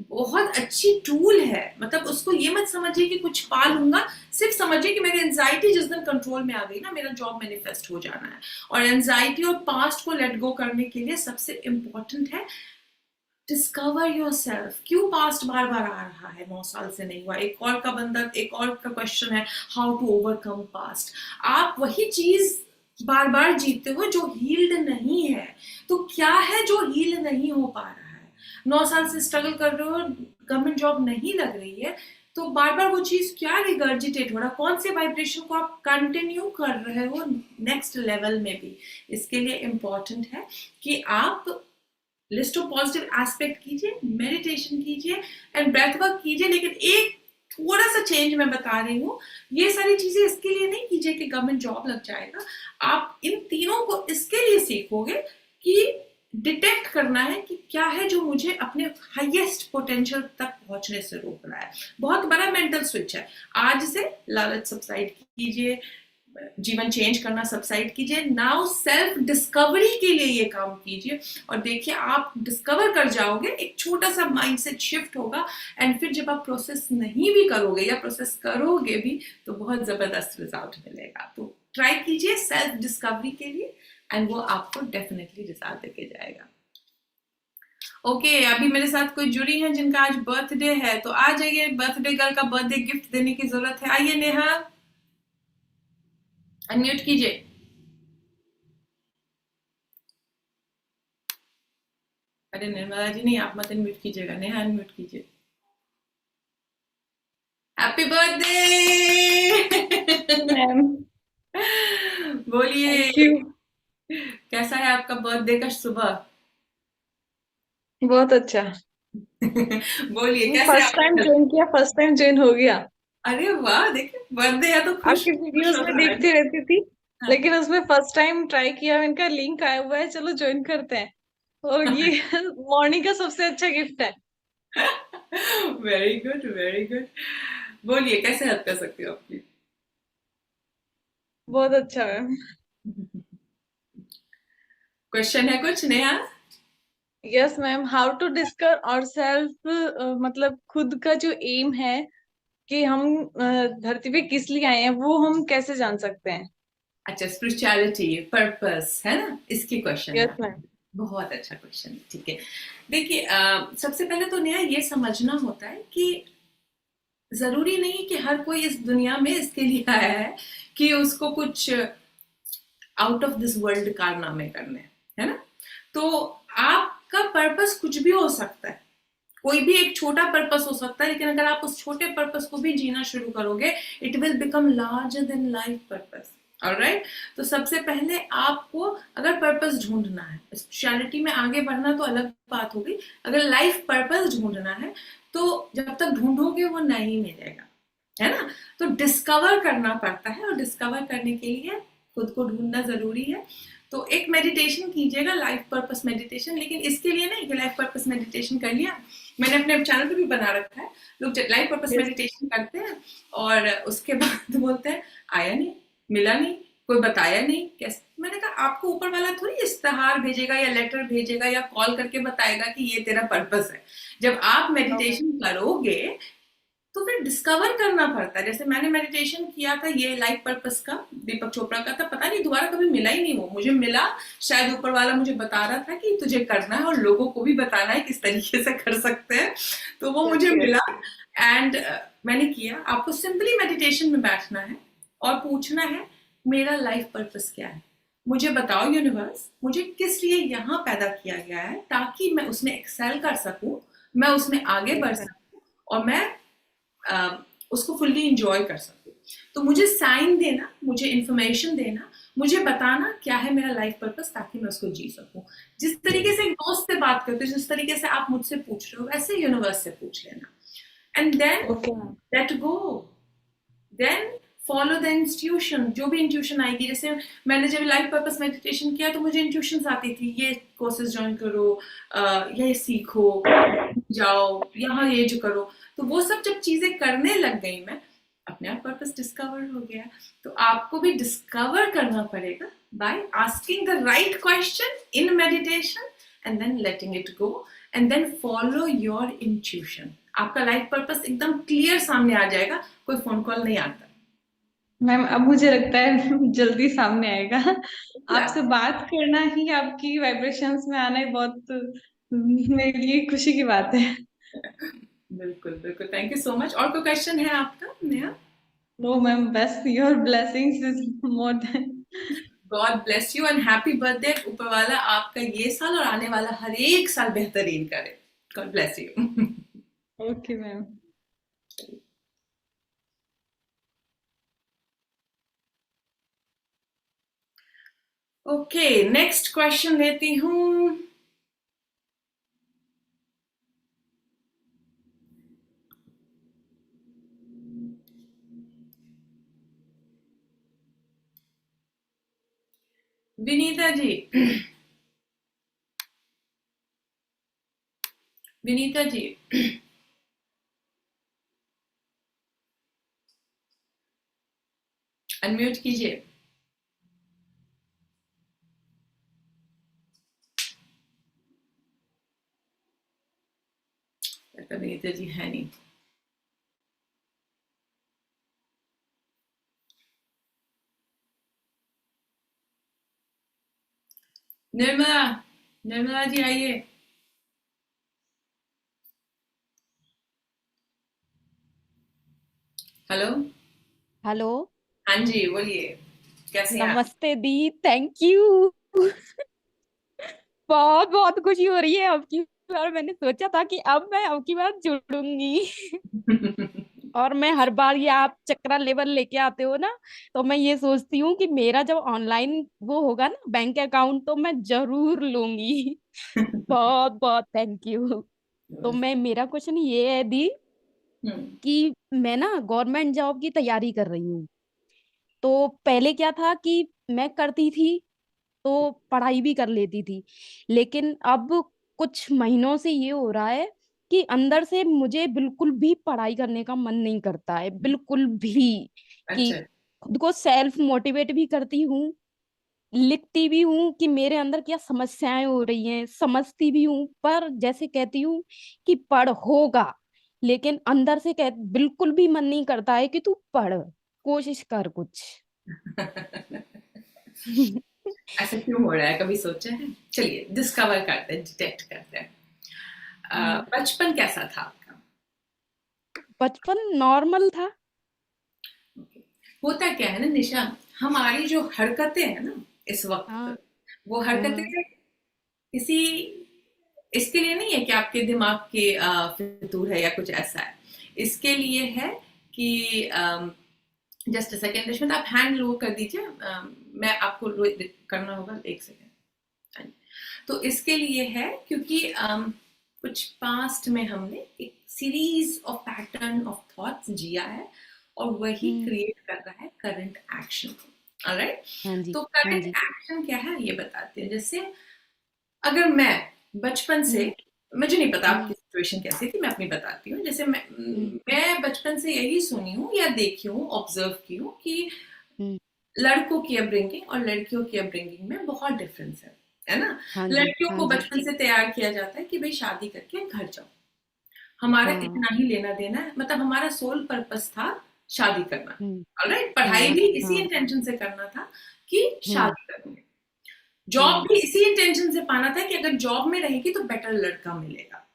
बहुत अच्छी टूल है। मतलब उसको ये मत समझिए कि कुछ पा लूंगा, सिर्फ समझिए कि मेरी एंजाइटी जिस दिन कंट्रोल में आ गई ना, मेरा जॉब मैनिफेस्ट हो जाना है। और एंजाइटी और पास्ट को लेट गो करने के लिए सबसे इंपॉर्टेंट है डिस्कवर योर सेल्फ। क्यों पास्ट बार बार आ रहा है, 9 साल से नहीं हुआ। एक और का क्वेश्चन है, हाउ टू ओवरकम पास्ट। आप वही चीज बार बार जीते हो जो हील्ड नहीं है। तो क्या है जो हील नहीं हो पा रहा है? 9 साल से स्ट्रगल कर रहे हो, गवर्नमेंट जॉब नहीं लग रही है, तो बार बार वो चीज क्या रिगर्जिटेट हो रहा, कौन से वाइब्रेशन को आप कंटिन्यू कर रहे हो नेक्स्ट लेवल में भी। इसके लिए इंपॉर्टेंट है कि आप लिस्ट ऑफ पॉजिटिव एस्पेक्ट कीजिए, मेडिटेशन कीजिए एंड ब्रेथ वर्क कीजिए। लेकिन एक थोड़ा सा चेंज मैं बता रही हूँ, ये सारी चीजें इसके लिए नहीं कीजिए कि गवर्नमेंट जॉब लग जाएगा। आप इन तीनों को इसके लिए सीखोगे कि डिटेक्ट करना है कि क्या है जो मुझे अपने हाईएस्ट पोटेंशियल तक पहुंचने से रोक रहा है। बहुत बड़ा मेंटल स्विच है। आज से लालच सबसाइड कीजिए, जीवन चेंज करना सबसाइड कीजिए। नाउ सेल्फ डिस्कवरी के लिए ये काम कीजिए और देखिए आप डिस्कवर कर जाओगे, एक छोटा सा माइंडसेट शिफ्ट होगा। एंड फिर जब आप प्रोसेस नहीं भी करोगे या प्रोसेस करोगे भी तो बहुत जबरदस्त रिजल्ट मिलेगा। तो ट्राई कीजिए सेल्फ डिस्कवरी के लिए एंड वो आपको डेफिनेटली रिजल्ट देके जाएगा। ओके, अभी मेरे साथ कोई जुड़ी है जिनका आज बर्थडे है, तो आ जाइए, बर्थडे गर्ल का बर्थडे गिफ्ट देने की जरूरत है। आइए नेहा, अनम्यूट कीजिए। अरे निर्मला जी नहीं, आप मत अनम्यूट कीजिएगा, नेहा अनम्यूट कीजिए। हैप्पी बर्थडे मैम, बोलिए, थैंक यू। कैसा है आपका बर्थडे का सुबह? बहुत अच्छा। बोलिए कैसे फर्स्ट टाइम आप? ज्वाइन किया, फर्स्ट टाइम ज्वाइन हो गया। अरे वाह, देखिए बर्थडे है तो खुश आपकी खुश वीडियोस में होना है। देखती रहती थी, हाँ। लेकिन उसमें फर्स्ट टाइम ट्राई किया। इनका लिंक आया हुआ है, चलो ज्वाइन करते हैं। और ये मॉर्निंग का सबसे अच्छा गिफ्ट है। Very good, very good. बोलिए कैसे हेल्प कर सकती हो आपकी? बहुत अच्छा मैम। क्वेश्चन है कुछ Neha? Yes ma'am, how to discover our self, मतलब खुद का जो एम है कि हम धरती पे किस लिए आए हैं, वो हम कैसे जान सकते हैं? अच्छा, स्पिरिचुअलिटी, पर्पस, है ना, इसकी क्वेश्चन है यस आपका। मैम। बहुत अच्छा क्वेश्चन है, ठीक है। देखिए सबसे पहले तो नेहा ये समझना होता है कि जरूरी नहीं कि हर कोई इस दुनिया में इसके लिए आया है कि उसको कुछ आउट ऑफ दिस वर्ल्ड कारनामे करने हैं, है ना। तो आपका पर्पस कुछ भी हो सकता है, कोई भी एक छोटा पर्पस हो सकता है, लेकिन अगर आप उस छोटे पर्पस को भी जीना शुरू करोगे, it will become larger than life purpose. Alright, तो सबसे पहले आपको अगर पर्पस ढूंढना है, स्पिरिचुअलिटी में आगे बढ़ना तो अलग बात होगी, अगर लाइफ पर्पस ढूंढना है तो जब तक ढूंढोगे वो नहीं मिलेगा, है ना। तो डिस्कवर करना पड़ता है, और डिस्कवर करने के लिए खुद को ढूंढना जरूरी है। तो एक मेडिटेशन कीजिएगा, लाइफ पर्पस मेडिटेशन, लेकिन इसके लिए नहीं कि लाइफ पर्पस मेडिटेशन कर लिया, मैंने अपने चैनल पे भी बना रखा है, लोग लाइफ पर्पस Yes. मेडिटेशन करते हैं और उसके बाद बोलते हैं आया नहीं, मिला नहीं, कोई बताया नहीं कैसे। मैंने कहा आपको ऊपर वाला थोड़ी इश्तेहार भेजेगा या लेटर भेजेगा या कॉल करके बताएगा कि ये तेरा पर्पस है। जब आप मेडिटेशन करोगे तो फिर डिस्कवर करना पड़ता है। जैसे मैंने मेडिटेशन किया था ये लाइफ पर्पस का, दीपक चोपड़ा का था, पता नहीं दोबारा कभी मिला ही नहीं, वो मुझे मिला शायद ऊपर वाला मुझे बता रहा था कि तुझे करना है और लोगों को भी बताना है किस तरीके से कर सकते हैं, तो वो मुझे मिला एंड मैंने किया। आपको सिंपली मेडिटेशन में बैठना है और पूछना है मेरा लाइफ पर्पस क्या है, मुझे बताओ यूनिवर्स, मुझे किस लिए यहाँ पैदा किया गया है ताकि मैं उसमें एक्सेल कर सकूं, मैं उसमें आगे बढ़ सकूं और मैं उसको फुल्ली इंजॉय कर सकूं। तो मुझे साइन देना, मुझे इंफॉर्मेशन देना, मुझे बताना क्या है मेरा लाइफ पर्पस ताकि मैं उसको जी सकूं। जिस तरीके से एक दोस्त से बात करते हो, जिस तरीके से आप मुझसे पूछ रहे हो, वैसे यूनिवर्स से पूछ लेना and then Okay, ma'am. Let go, then follow the institution, जो भी इंट्यूशन आएगी। जैसे मैंने जब लाइफ पर्पस मेडिटेशन किया तो मुझे इंट्यूशंस आती थी, ये कोर्सेज ज्वाइन करो, ये सीखो, जाओ यहाँ ये जो करो, तो वो सब जब चीजें करने लग गई मैं, अपने आप पर्पस डिस्कवर हो गया। तो आपको भी डिस्कवर करना पड़ेगा by asking the right question in meditation and then letting it go and then follow your intuition. आपका लाइफ पर्पस एकदम क्लियर सामने आ जाएगा, कोई फोन कॉल नहीं आता। मैम अब मुझे लगता है जल्दी सामने आएगा। आपसे बात करना ही, आपकी वाइब्रेशंस में आना ही बहुत मेरे लिए खुशी की बात है। बिल्कुल बिल्कुल, थैंक यू सो मच। और कोई क्वेश्चन है आपका नेहा? नो मैम, बस your blessings is more than. God bless you and happy birthday. ऊपर वाला आपका ये साल और आने वाला हर एक साल बेहतरीन करे। God bless you. Okay ma'am. Okay, next question लेती हूँ। विनीता जी, विनीता जी, अनम्यूट कीजिए। लगता है विनीता जी है नहीं। निर्मला, निर्मला जी आइए। हेलो। हेलो। हाँ जी बोलिए, कैसे हैं आप? नमस्ते दी, थैंक यू। बहुत बहुत खुशी हो रही है अब की बार। मैंने सोचा था कि अब मैं अब की बार जुड़ूंगी। और मैं हर बार ये आप चक्रा लेवल लेके आते हो ना, तो मैं ये सोचती हूँ कि मेरा जब ऑनलाइन वो होगा ना बैंक अकाउंट, तो मैं जरूर लूंगी। बहुत बहुत थैंक यू। तो मैं मेरा क्वेश्चन ये है दी हम्म, कि मैं ना गवर्नमेंट जॉब की तैयारी कर रही हूँ। तो पहले क्या था कि मैं करती थी तो पढ़ाई भी कर लेती थी, लेकिन अब कुछ महीनों से ये हो रहा है कि अंदर से मुझे बिल्कुल भी पढ़ाई करने का मन नहीं करता है, बिल्कुल भी। कि अच्छा। खुद को सेल्फ मोटिवेट भी करती हूँ, लिखती भी हूँ कि मेरे अंदर क्या समस्याएं हो रही हैं, समझती भी हूँ, पर जैसे कहती हूँ कि पढ़ होगा, लेकिन अंदर से बिल्कुल भी मन नहीं करता है कि तू पढ़, कोशिश कर कुछ। ऐसा क्यों हो रहा है, कभी सोचा है? चलिए डिस्कवर करते हैं, डिटेक्ट करते हैं। बचपन कैसा था आपका? बचपन नॉर्मल था। Okay. होता क्या है ना निशा, हमारी जो हरकतें हैं ना इस हाँ। वक्त, वो हाँ। हरकतें किसी इसके लिए नहीं है कि आपके दिमाग के फितूर है या कुछ ऐसा है, इसके लिए है कि जस्ट सेकेंड रश्मिता आप हैंड लो कर दीजिए, मैं आपको करना होगा, एक सेकेंड। तो इसके लिए है क्योंकि कुछ पास्ट में हमने एक series of pattern of thoughts जिया है और वही क्रिएट कर रहा है करंट एक्शन। ऑलराइट, हाँ जी, तो हाँ करंट जी। एक्शन क्या है ये बताते हैं। जैसे अगर मैं बचपन से, मुझे नहीं पता आपकी सिचुएशन कैसी थी, मैं अपनी बताती हूँ। जैसे मैं बचपन से यही सुनी हूँ या देखी हूँ, ऑब्जर्व की हूँ कि लड़कों की अपब्रिंगिंग और लड़कियों की अपब्रिंगिंग में बहुत डिफरेंस है ना। हाँ जी, लड़कियों हाँ को जी। बचपन से तैयार किया जाता है कि भाई शादी करके घर जाओ, हमारा हाँ। इतना ही लेना देना है, मतलब हमारा सोल पर्पस था शादी करना। ऑलराइट, पढ़ाई हाँ, भी इसी हाँ। इंटेंशन से करना था कि शादी करेंगे, जॉब भी इसी इंटेंशन से पाना था कि अगर जॉब में रहेगी तो बेटर लड़का मिलेगा।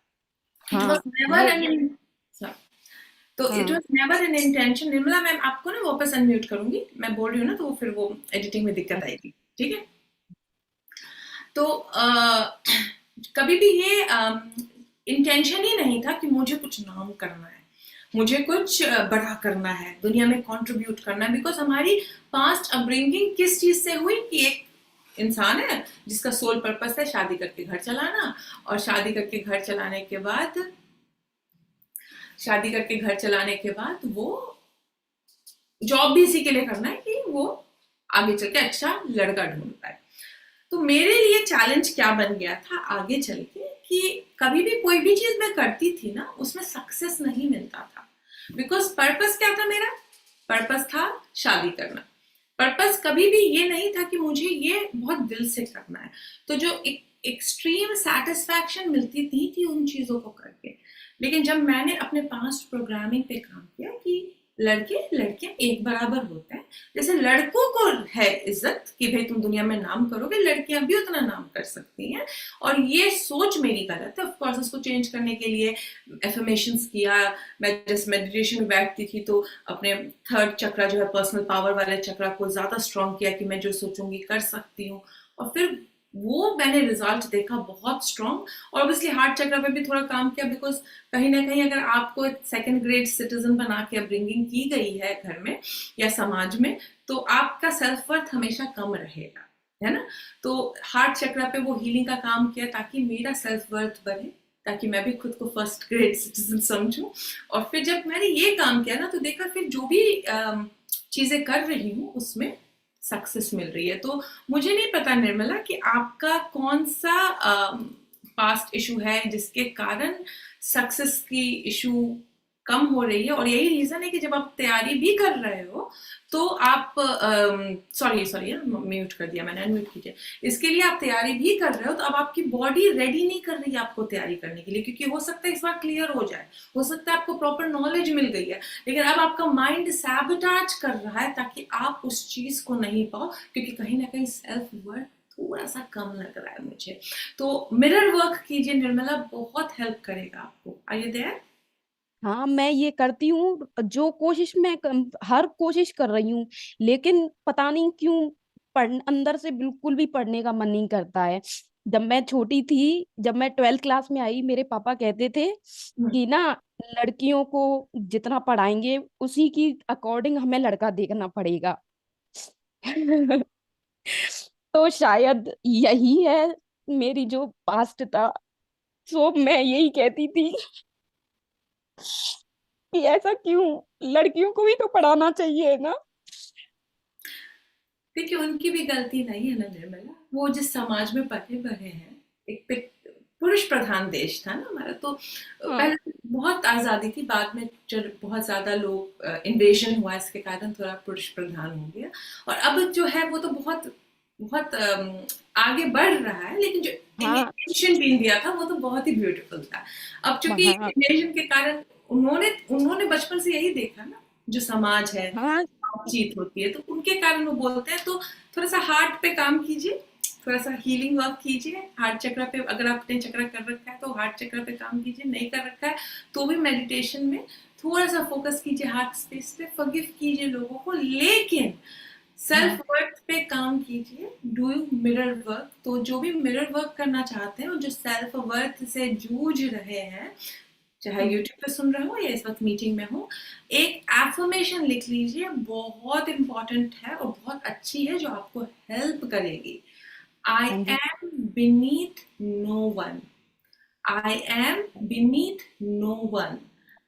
इट हाँ, वाज नेवर एन, तो इट हाँ। Was never an intention. Nirmala ma'am आपको ना वापस अनम्यूट करूंगी, मैं बोल रही हूँ ना तो फिर वो एडिटिंग में दिक्कत आएगी, ठीक है। तो कभी भी ये इंटेंशन ही नहीं था कि मुझे कुछ नाम करना है, मुझे कुछ बड़ा करना है, दुनिया में कंट्रीब्यूट करना है। बिकॉज हमारी पास्ट अपब्रिंगिंग किस चीज से हुई कि एक इंसान है जिसका सोल पर्पस है शादी करके घर चलाना, और शादी करके घर चलाने के बाद वो जॉब भी इसी के लिए करना है कि वो आगे चल के अच्छा लड़का ढूंढ पाए। तो मेरे लिए चैलेंज क्या बन गया था आगे चल के कि कभी भी कोई भी चीज मैं करती थी ना उसमें सक्सेस नहीं मिलता था। बिकॉज पर्पस क्या था मेरा, पर्पस था शादी करना। पर्पस कभी भी ये नहीं था कि मुझे ये बहुत दिल से करना है। तो जो एक एक्सट्रीम सेटिस्फैक्शन मिलती थी उन चीजों को करके। लेकिन जब मैंने अपने पास्ट प्रोग्रामिंग पे काम किया कि लड़के लड़कियां एक बराबर होते हैं, जैसे लड़कों को है इज्जत कि भाई तुम दुनिया में नाम करोगे, लड़कियां भी उतना नाम कर सकती हैं। और ये सोच मेरी गलत है। ऑफ कोर्स उसको चेंज करने के लिए एफर्मेशंस किया, मैं जैसे मेडिटेशन में बैठती थी तो अपने थर्ड चक्रा जो है पर्सनल पावर वाले चक्रा को ज्यादा स्ट्रॉन्ग किया कि मैं जो सोचूंगी कर सकती हूँ, और फिर वो मैंने रिजल्ट देखा बहुत स्ट्रॉन्ग। और ऑब्वियसली हार्ट चक्र पे भी थोड़ा काम किया, बिकॉज कहीं ना कहीं अगर आपको सेकंड ग्रेड सिटीजन बना के अपब्रिंगिंग की गई है घर में या समाज में, तो आपका सेल्फ वर्थ हमेशा कम रहेगा, है ना। तो हार्ट चक्र पे वो हीलिंग का काम किया ताकि मेरा सेल्फ वर्थ बढ़े, ताकि मैं भी खुद को फर्स्ट ग्रेड सिटीजन समझूं। और फिर जब मैंने ये काम किया ना तो देखा फिर जो भी चीजें कर रही हूँ उसमें सक्सेस मिल रही है। तो मुझे नहीं पता निर्मला कि आपका कौन सा पास्ट इशू है जिसके कारण सक्सेस की इशू कम हो रही है। और यही रीजन है कि जब आप तैयारी भी कर रहे हो तो आप सॉरी म्यूट कर दिया मैंने, अनम्यूट कीजिए। इसके लिए आप तैयारी भी कर रहे हो तो अब आपकी बॉडी रेडी नहीं कर रही है आपको तैयारी करने के लिए, क्योंकि हो सकता है इस बार क्लियर हो जाए, हो सकता है आपको प्रॉपर नॉलेज मिल गई है, लेकिन अब आपका माइंड सैबोटाज कर रहा है ताकि आप उस चीज को नहीं पाओ, क्योंकि कहीं ना कहीं सेल्फ वर्थ थोड़ा सा कम लग रहा है मुझे। तो मिरर वर्क कीजिए निर्मला, बहुत हेल्प करेगा आपको। Are you there? हाँ, मैं ये करती हूँ, जो कोशिश मैं हर कोशिश कर रही हूँ, लेकिन पता नहीं क्यों अंदर से बिल्कुल भी पढ़ने का मन नहीं करता है। जब मैं छोटी थी, जब मैं 12th क्लास में आई, मेरे पापा कहते थे कि ना लड़कियों को जितना पढ़ाएंगे उसी की अकॉर्डिंग हमें लड़का देखना पड़ेगा। तो शायद यही है मेरी जो पास्ट था। सो मैं यही कहती थी कि ऐसा क्यों, लड़कियों को भी तो पढ़ाना चाहिए ना। देखिए उनकी भी गलती नहीं है ना निर्मला, वो जिस समाज में पले बढ़े हैं, एक पुरुष प्रधान देश था ना हमारा, तो हाँ, पहले बहुत आजादी थी, बाद में जब बहुत ज्यादा लोग इन्वेजन हुआ इसके कारण थोड़ा पुरुष प्रधान हो गया, और अब जो है वो तो बहुत बहुत आगे बढ़ रहा है। लेकिन जो हाँ, एंशिएंट इंडिया था वो तो बहुत ही ब्यूटीफुल था। अब चूंकि हाँ, इन्वेजन के कारण उन्होंने बचपन से यही देखा ना, जो समाज है हाँ, बातचीत होती है, तो उनके कारण वो बोलते हैं। तो थोड़ा सा हार्ट पे काम कीजिए, थोड़ा सा हीलिंग वर्क कीजिए हार्ट चक्र पे। अगर आपने चक्र कर रखा है तो हार्ट चक्र पे काम कीजिए, नहीं कर रखा है तो भी मेडिटेशन में थोड़ा सा फोकस कीजिए हार्ट स्पेस पे, फॉरगिव कीजिए लोगों को। लेकिन सेल्फ वर्थ पे काम कीजिए, डू मिरर वर्क। तो जो भी मिरर वर्क करना चाहते हैं और जो सेल्फ वर्थ से जूझ रहे हैं, चाहे यूट्यूब पे सुन रहे हो या इस वक्त मीटिंग में हो, एक एफर्मेशन लिख लीजिए, बहुत इंपॉर्टेंट है और बहुत अच्छी है, जो आपको हेल्प करेगी। I am beneath no one, I am beneath no one,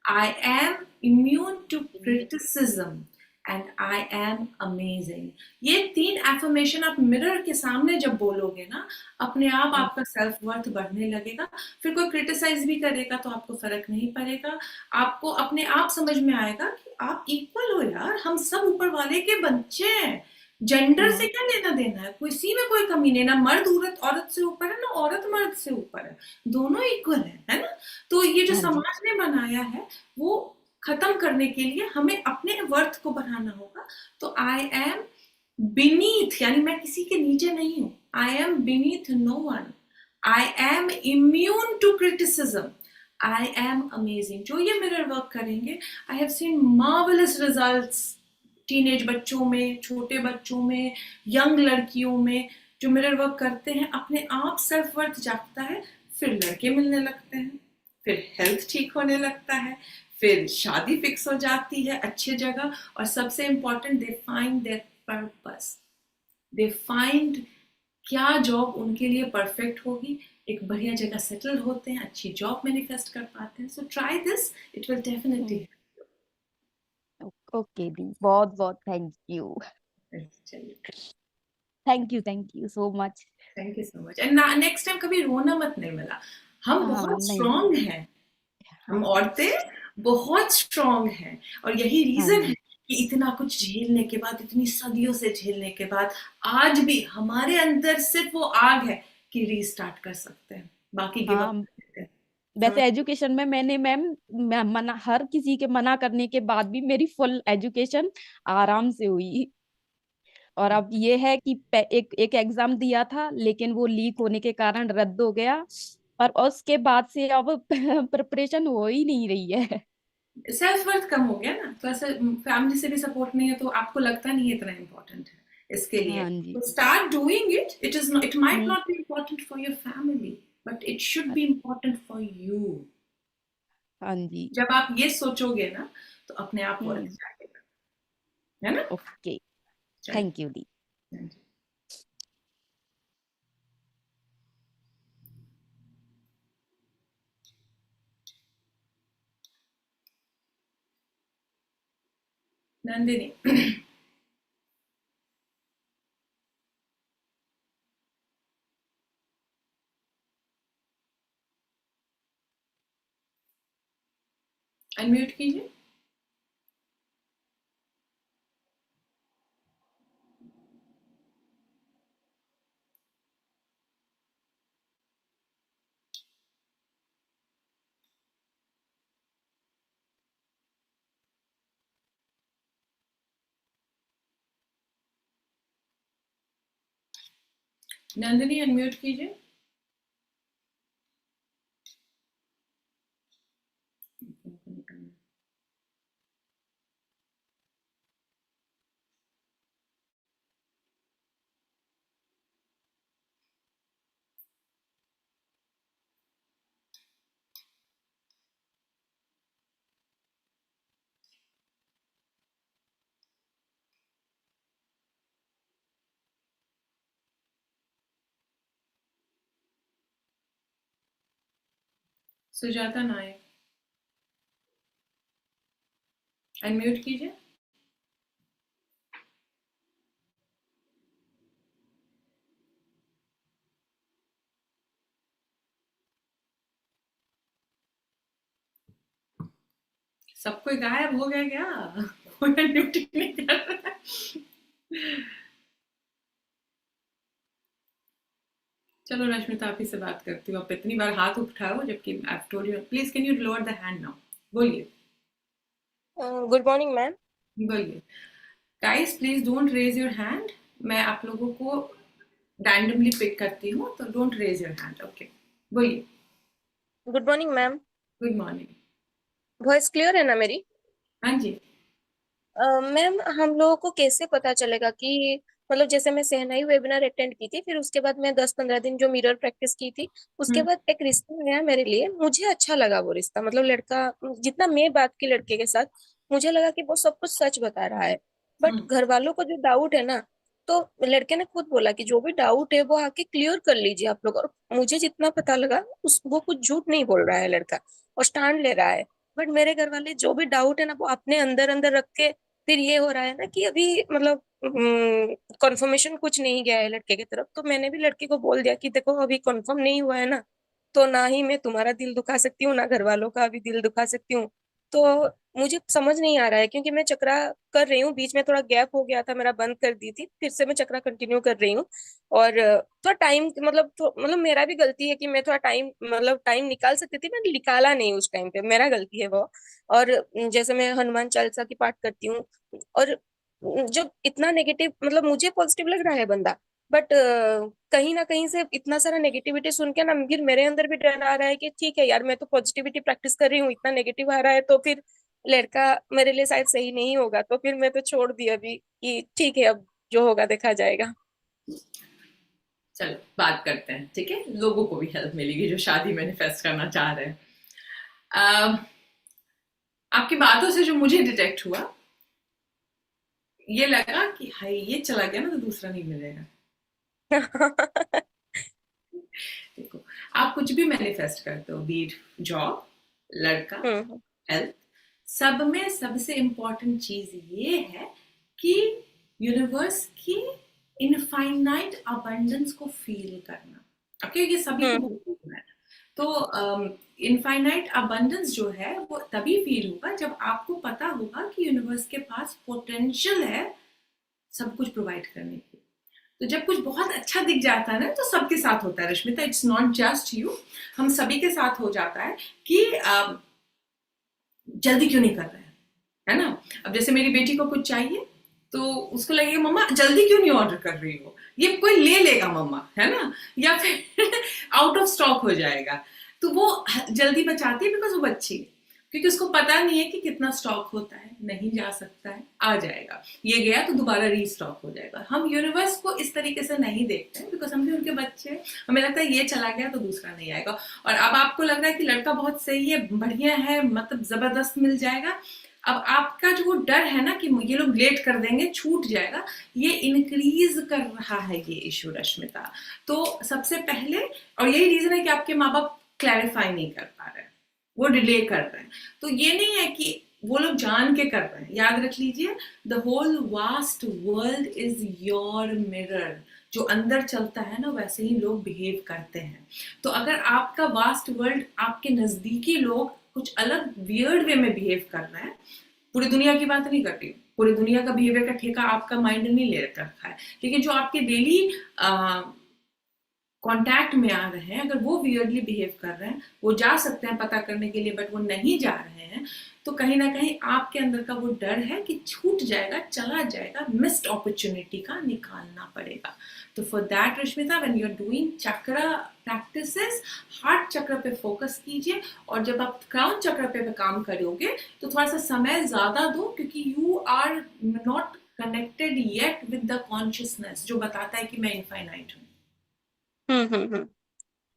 I am immune to criticism and I am amazing. ये 3 एफर्मेशन आप मिरर के सामने जब बोलोगे ना, अपने आप आपका सेल्फ वर्थ बढ़ने लगेगा। फिर कोई क्रिटिसाइज भी करेगा तो आपको फर्क नहीं पड़ेगा, आपको अपने आप समझ में आएगा कि आप इक्वल हो यार, हम सब ऊपर वाले के बच्चे हैं। जेंडर से क्या लेना देना है, किसी में कोई कमी नहीं, ना मर्द औरत से ऊपर है, ना औरत मर्द से ऊपर है, दोनों इक्वल है ना। तो ये जो समाज ने बनाया है वो खत्म करने के लिए हमें अपने वर्थ को बढ़ाना होगा। तो आई एम बीनीथ, यानी मैं किसी के नीचे नहीं हूं, I am beneath no one, I am immune to criticism, I am amazing. जो ये मिरर वर्क करेंगे, I have seen marvellous results teenage बच्चों में, छोटे बच्चों में, यंग लड़कियों में। जो मिरर वर्क करते हैं, अपने आप सेल्फ वर्थ जागता है, फिर लड़के मिलने लगते हैं, फिर हेल्थ ठीक होने लगता है, फिर शादी फिक्स हो जाती है अच्छी जगह, और सबसे important, they find there purpose, they find क्या जॉब उनके लिए परफेक्ट होगी, एक बढ़िया जगह सेटल होते हैं, अच्छी जॉब मैनिफेस्ट कर पाते हैं। So try this, it will definitely. Okay दी, बहुत बहुत थैंक यू, चलिए, thank you so much. Thank you so much. And next time कभी रोना मत नहीं मिला, हम बहुत नहीं, स्ट्रांग हैं, हम औरतें बहुत स्ट्रांग हैं, और यही रीजन है कि इतना कुछ झेलने के बाद, इतनी सदियों से झेलने के बाद, आज भी हमारे अंदर सिर्फ वो आग है कि रीस्टार्ट कर सकते हैं, बाकी गिव अप कर देते हैं। वैसे एजुकेशन में मैंने मैम मना, हर किसी के मना करने के बाद भी मेरी फुल एजुकेशन आराम से हुई। और अब ये है कि एक एग्जाम दिया था, लेकिन वो लीक होने के कारण रद्द हो गया, और उसके बाद से अब प्रिपरेशन हो ही नहीं रही है। सेल्फ वर्थ कम हो गया ना, तो ऐसे फैमिली से भी सपोर्ट नहीं है, तो आपको लगता नहीं है इतना इम्पोर्टेंट है इसके लिए। हाँ जी। तो start doing it, it might not be important for your family, but it should be important for you. हाँ जी। जब आप ये सोचोगे ना, तो अपने आप वर्थ जाएगा, है ना। Okay, thank you the. Nandini, unmute कीजिए। नंदिनी, अनम्यूट कीजिए। सुजाता नायक, अनम्यूट कीजिए। सब कोई गायब हो गया क्या? कोई अनम्यूट नहीं कर रहा है। चलो रश्मिता, आप ही से बात करती हूँ। आप इतनी बार हाथ उठाओ, जबकि I told you, please can you lower the hand now. बोलिए। Good morning ma'am. बोलिए। Guys please don't raise your hand, मैं आप लोगों को रैंडमली पिक करती हूँ, तो don't raise your hand. Okay, बोलिए। Good morning ma'am. Good morning. Voice clear है ना मेरी? हाँ जी। मैम हम लोगों को कैसे पता चलेगा कि मतलब जैसे मैं शहनाई वेबिनार अटेंड की थी, फिर उसके बाद मैं 10-15 दिन जो मिरर प्रैक्टिस की थी, उसके हम्म बाद एक रिश्ता आया मेरे लिए। मुझे अच्छा लगा वो रिश्ता, मतलब लड़का जितना मैं बात की लड़के के साथ, मुझे लगा कि वो सब कुछ सच बता रहा है। बट हम्म घर वालों को जो डाउट है ना, तो लड़के ने खुद बोला कि जो भी डाउट है वो आके क्लियर कर लीजिए आप लोग। और मुझे जितना पता लगा उस वो कुछ झूठ नहीं बोल रहा है लड़का, और स्टैंड ले रहा है। बट मेरे घर वाले जो भी डाउट है ना, वो अपने अंदर अंदर रख के फिर ये हो रहा है ना कि अभी मतलब कंफर्मेशन कुछ नहीं गया है लड़के की तरफ। तो मैंने भी लड़के को बोल दिया कि देखो अभी कंफर्म नहीं हुआ है ना, तो ना ही मैं तुम्हारा दिल दुखा सकती हूँ, ना घर वालों का भी दिल दुखा सकती हूँ। तो मुझे समझ नहीं आ रहा है, क्योंकि मैं चक्रा कर रही हूँ, बीच में थोड़ा गैप हो गया था मेरा, बंद कर दी थी, फिर से मैं चक्रा कंटिन्यू कर रही हूँ। और थोड़ा टाइम मतलब मेरा भी गलती है कि मैं थोड़ा टाइम मतलब टाइम निकाल सकती थी, मैं निकाला नहीं उस टाइम पे, मेरा गलती है वो। और जैसे मैं हनुमान चालीसा की पाठ करती हूँ। और जब इतना नेगेटिव, मतलब मुझे पॉजिटिव लग रहा है बंदा, बट कहीं ना कहीं से इतना सारा नेगेटिविटी सुन के ना, फिर मेरे अंदर भी डर आ रहा है कि ठीक है यार, मैं तो पॉजिटिविटी प्रैक्टिस कर रही हूँ, इतना नेगेटिव आ रहा है, तो फिर लड़का मेरे लिए शायद सही नहीं होगा। तो फिर मैं तो छोड़ दी अभी कि ठीक है, अब जो होगा देखा जाएगा। चलो बात करते हैं, ठीक है, लोगों को भी हेल्प मिलेगी जो शादी मैनिफेस्ट करना चाह रहे हैं। अम, आपकी बातों से जो मुझे डिटेक्ट हुआ, ये लगा कि हाय ये चला गया ना तो दूसरा नहीं मिलेगा। देखो, आप कुछ भी मैनिफेस्ट करते हो, बीट जॉब, लड़का, हम्म हेल्थ, सब में सबसे इम्पोर्टेंट चीज ये है कि यूनिवर्स की इनफाइनाइट अबंडेंस को फील करना। ओके, ये सभी को हम्म बोलना है। तो इनफाइनाइट अबंडेंस जो है वो तभी फील होगा जब आपको पता होगा कि यूनिवर्स के पास पोटेंशियल है सब कुछ प्रोवाइड करने की। तो जब कुछ बहुत अच्छा दिख जाता है ना, तो सबके साथ होता है Rashmita, it's not just you, हम सभी के साथ हो जाता है कि जल्दी क्यों नहीं कर रहे हैं, है ना। अब जैसे मेरी बेटी को कुछ चाहिए तो उसको लगेगा मम्मा जल्दी क्यों नहीं ऑर्डर कर रही हो, ये कोई ले लेगा मम्मा, है ना, या फिर आउट ऑफ स्टॉक हो जाएगा। तो वो जल्दी बचाती है बिकॉज वो बच्ची है, क्योंकि उसको पता नहीं है कि कितना स्टॉक होता है, नहीं जा सकता है, आ जाएगा, ये गया तो दोबारा रीस्टॉक हो जाएगा। हम यूनिवर्स को इस तरीके से नहीं देखते हैं बिकॉज हम भी उनके बच्चे हैं, हमें लगता है ये चला गया तो दूसरा नहीं आएगा। और अब आपको लग रहा है कि लड़का बहुत सही है, बढ़िया है, मतलब जबरदस्त मिल जाएगा। अब आपका जो डर है ना कि ये लोग लेट कर देंगे, छूट जाएगा, ये इंक्रीज कर रहा है ये इशू रश्मिता। तो सबसे पहले, और यही रीजन है कि आपके माँ बाप क्लैरिफाई नहीं कर पा रहे हैं, वो डिले कर रहे हैं। तो ये नहीं है कि वो लोग जान के कर रहे हैं, याद रख लीजिए, the whole vast world is your mirror. जो अंदर चलता है ना वैसे ही लोग बिहेव करते हैं। तो अगर आपका वास्ट वर्ल्ड, आपके नजदीकी लोग कुछ अलग वियर्ड वे में बिहेव कर रहे हैं, पूरी दुनिया की बात नहीं कर रही, पूरी दुनिया का बिहेवियर का ठेका आपका माइंड नहीं ले रखा है, लेकिन जो आपके डेली कांटेक्ट में आ रहे हैं, अगर वो वियर्डली बिहेव कर रहे हैं, वो जा सकते हैं पता करने के लिए बट वो नहीं जा रहे हैं, तो कहीं ना कहीं आपके अंदर का वो डर है कि छूट जाएगा, चला जाएगा, मिस्ड अपॉर्चुनिटी का निकालना पड़ेगा। तो for that Rashmita, when you are doing chakra practices, heart chakra पे फोकस कीजिए, और जब आप क्राउन चक्र पे काम करोगे तो थोड़ा सा समय ज्यादा दो, क्योंकि you are not connected yet with the consciousness जो बताता है कि मैं इनफाइनाइट हूँ। हम्म।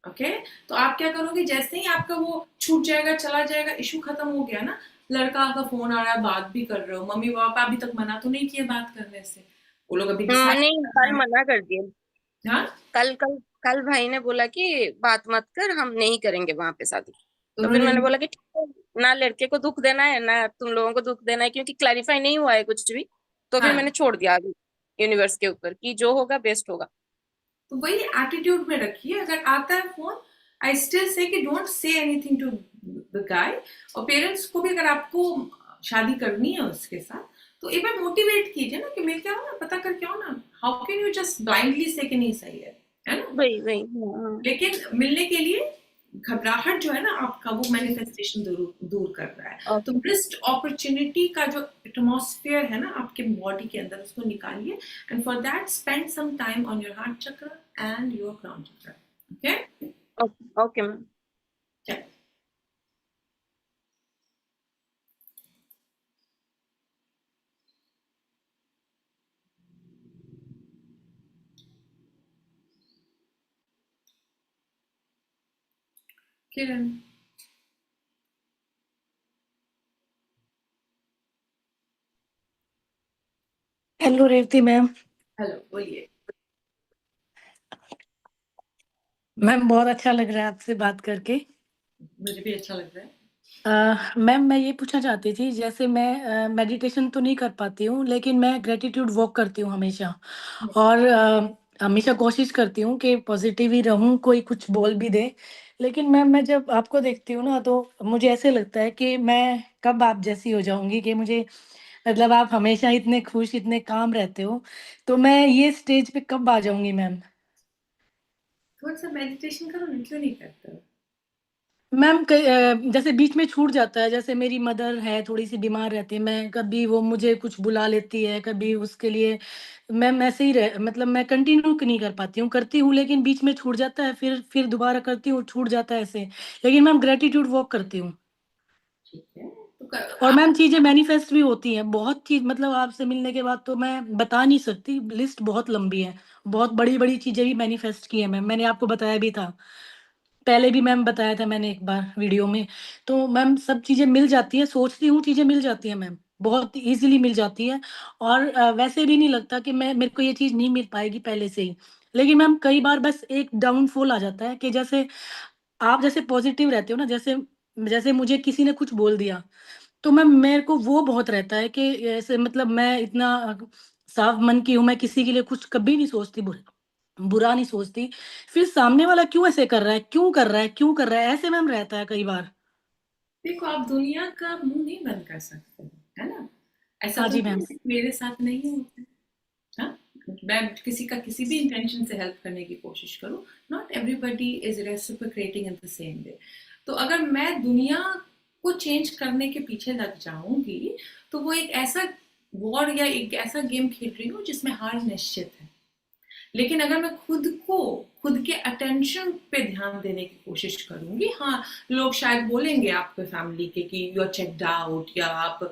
ओके, तो आप क्या करोगे, जैसे ही आपका वो छूट जाएगा, चला जाएगा, इशू खत्म हो गया ना, लड़का का फोन आ रहा है, बात भी कर रहे हो, मम्मी पापा अभी तक मना तो नहीं किए बात करने से, वो लोग अभी डिसाइड नहीं, करना कल है। मना कर दिए। हाँ, कल कल कल भाई ने बोला कि बात मत कर, हम नहीं करेंगे वहां पे शादी। तो तो फिर उन्होंने, मैंने बोला कि ठीक है, ना लड़के को दुख देना है ना तुम लोगों को दुख देना है, क्योंकि क्लैरिफाई नहीं हुआ है कुछ भी। तो फिर मैंने हाँ, छोड़ दिया अभी यूनिवर्स के ऊपर कि जो होगा बेस्ट होगा। तो वही एटीट्यूड में रखिए। अगर आता है फोन, आई स्टिल से कि don't say anything to the guy. और पेरेंट्स को भी, अगर आपको शादी करनी है उसके साथ, तो एक बार मोटिवेट कीजिए ना कि मिल के आओ ना, पता करके आओ ना। How can you just blindly से कि नहीं सही है ना। वही वही लेकिन मिलने के लिए घबराहट जो है ना आपका, वो मैनिफेस्टेशन दूर दूर कर रहा है। तो ओके मिस्ड अपॉर्चुनिटी का जो एटमॉस्फेयर है ना आपके बॉडी के अंदर, उसको निकालिए, and for that spend some time on your heart chakra and your crown chakra. Okay, okay okay ma'am. चलिए। Kiran. Hello Revathi ma'am. Hello, बोलिए। मैम बहुत अच्छा लग रहा है आपसे बात करके। मुझे भी अच्छा लग रहा है। मैम मैं ये पूछना चाहती थी, जैसे मैं मेडिटेशन तो नहीं कर पाती हूँ, लेकिन मैं ग्रेटिट्यूड वॉक करती हूँ हमेशा। और हमेशा कोशिश करती हूँ कि पॉजिटिव ही रहूँ, कोई कुछ बोल भी दे। लेकिन मैम मैं जब आपको देखती हूँ ना, तो मुझे ऐसे लगता है कि मैं कब आप जैसी हो जाऊंगी, कि मुझे मतलब आप हमेशा इतने खुश, इतने काम रहते हो, तो मैं ये स्टेज पे कब आ जाऊंगी मैम? थोड़ा सा मेडिटेशन करो ना, क्यों नहीं करते हो? मैम जैसे बीच में छूट जाता है, जैसे मेरी मदर है थोड़ी सी बीमार रहती है, मैं कभी वो मुझे कुछ बुला लेती है, कभी उसके लिए मैम ऐसे ही मतलब मैं कंटिन्यू नहीं कर पाती हूँ, करती हूँ लेकिन बीच में छूट जाता है, फिर दोबारा करती हूँ, छूट जाता है ऐसे। लेकिन मैम ग्रेटिट्यूड वॉक करती हूँ। ठीक है, तो और आप मैम चीजें मैनिफेस्ट भी होती हैं, बहुत चीज, मतलब आपसे मिलने के बाद तो मैं बता नहीं सकती, लिस्ट बहुत लंबी है। बहुत बड़ी बड़ी चीजें भी मैनिफेस्ट की है मैम, मैंने आपको बताया भी था पहले भी मैम, बताया था मैंने एक बार वीडियो में। तो मैम सब चीज़ें मिल जाती हैं, सोचती हूँ चीज़ें मिल जाती हैं मैम, बहुत इजीली मिल जाती है। और वैसे भी नहीं लगता कि मैं, मेरे को ये चीज़ नहीं मिल पाएगी पहले से ही। लेकिन मैम कई बार बस एक डाउनफॉल आ जाता है, कि जैसे आप जैसे पॉजिटिव रहते हो ना, जैसे जैसे मुझे किसी ने कुछ बोल दिया, तो मैम मेरे को वो बहुत रहता है कि ऐसे, मतलब मैं इतना साफ मन की हूँ, मैं किसी के लिए कुछ कभी नहीं सोचती, बुरा नहीं सोचती। फिर सामने वाला क्यों ऐसे कर रहा है, क्यों कर रहा है, क्यों कर रहा है, ऐसे मैम रहता है कई बार। देखो, आप दुनिया का मुंह नहीं बंद कर सकते, है ना? ऐसा हाँ तो जी नहीं मैम। है, सिर्फ मेरे साथ नहीं होता है। हाँ, मैं किसी का किसी भी इंटेंशन से हेल्प करने की कोशिश करूँ, not everybody is reciprocating in the same way. तो अगर मैं दुनिया को चेंज करने के पीछे लग जाऊंगी, तो वो एक ऐसा वॉर या एक ऐसा गेम खेल रही हूँ जिसमें हार निश्चित है। लेकिन अगर मैं खुद के अटेंशन पे ध्यान देने की कोशिश करूंगी, हाँ, लोग शायद बोलेंगे आपके फैमिली के कि यू आर चेक्ड आउट, या आप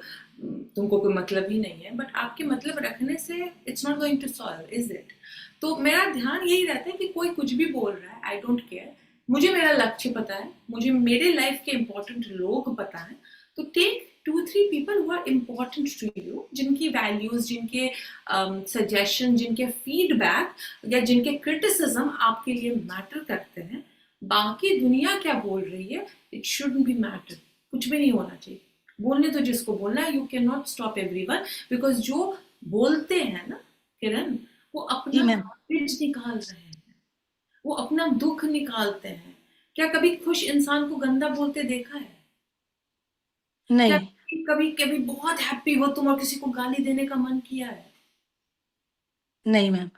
तुमको कोई मतलब ही नहीं है, बट आपके मतलब रखने से it's not going to solve, is it? तो मेरा ध्यान यही रहता है कि कोई कुछ भी बोल रहा है, आई डोंट केयर। मुझे मेरा लक्ष्य पता है, मुझे मेरे लाइफ के इंपॉर्टेंट लोग पता है। तो take 2-3 people who are important to you, जिनकी वैल्यूज, जिनके सजेशन, जिनके फीडबैक या जिनके क्रिटिसिज्म आपके लिए मैटर करते हैं। बाकी दुनिया क्या बोल रही है, इट शुडंट बी मैटर, कुछ भी नहीं होना चाहिए। बोलने तो जिसको बोलना है, you can not stop everyone, because जो बोलते हैं ना किरण, वो जी अपना मैम। गार्बेज निकाल रहे हैं, वो अपना दुख निकालते हैं। क्या कभी खुश इंसान को गंदा बोलते देखा है? क्या नहीं। कभी कभी बहुत हैप्पी हो तुम और किसी को गाली देने का मन किया है? नहीं मैम।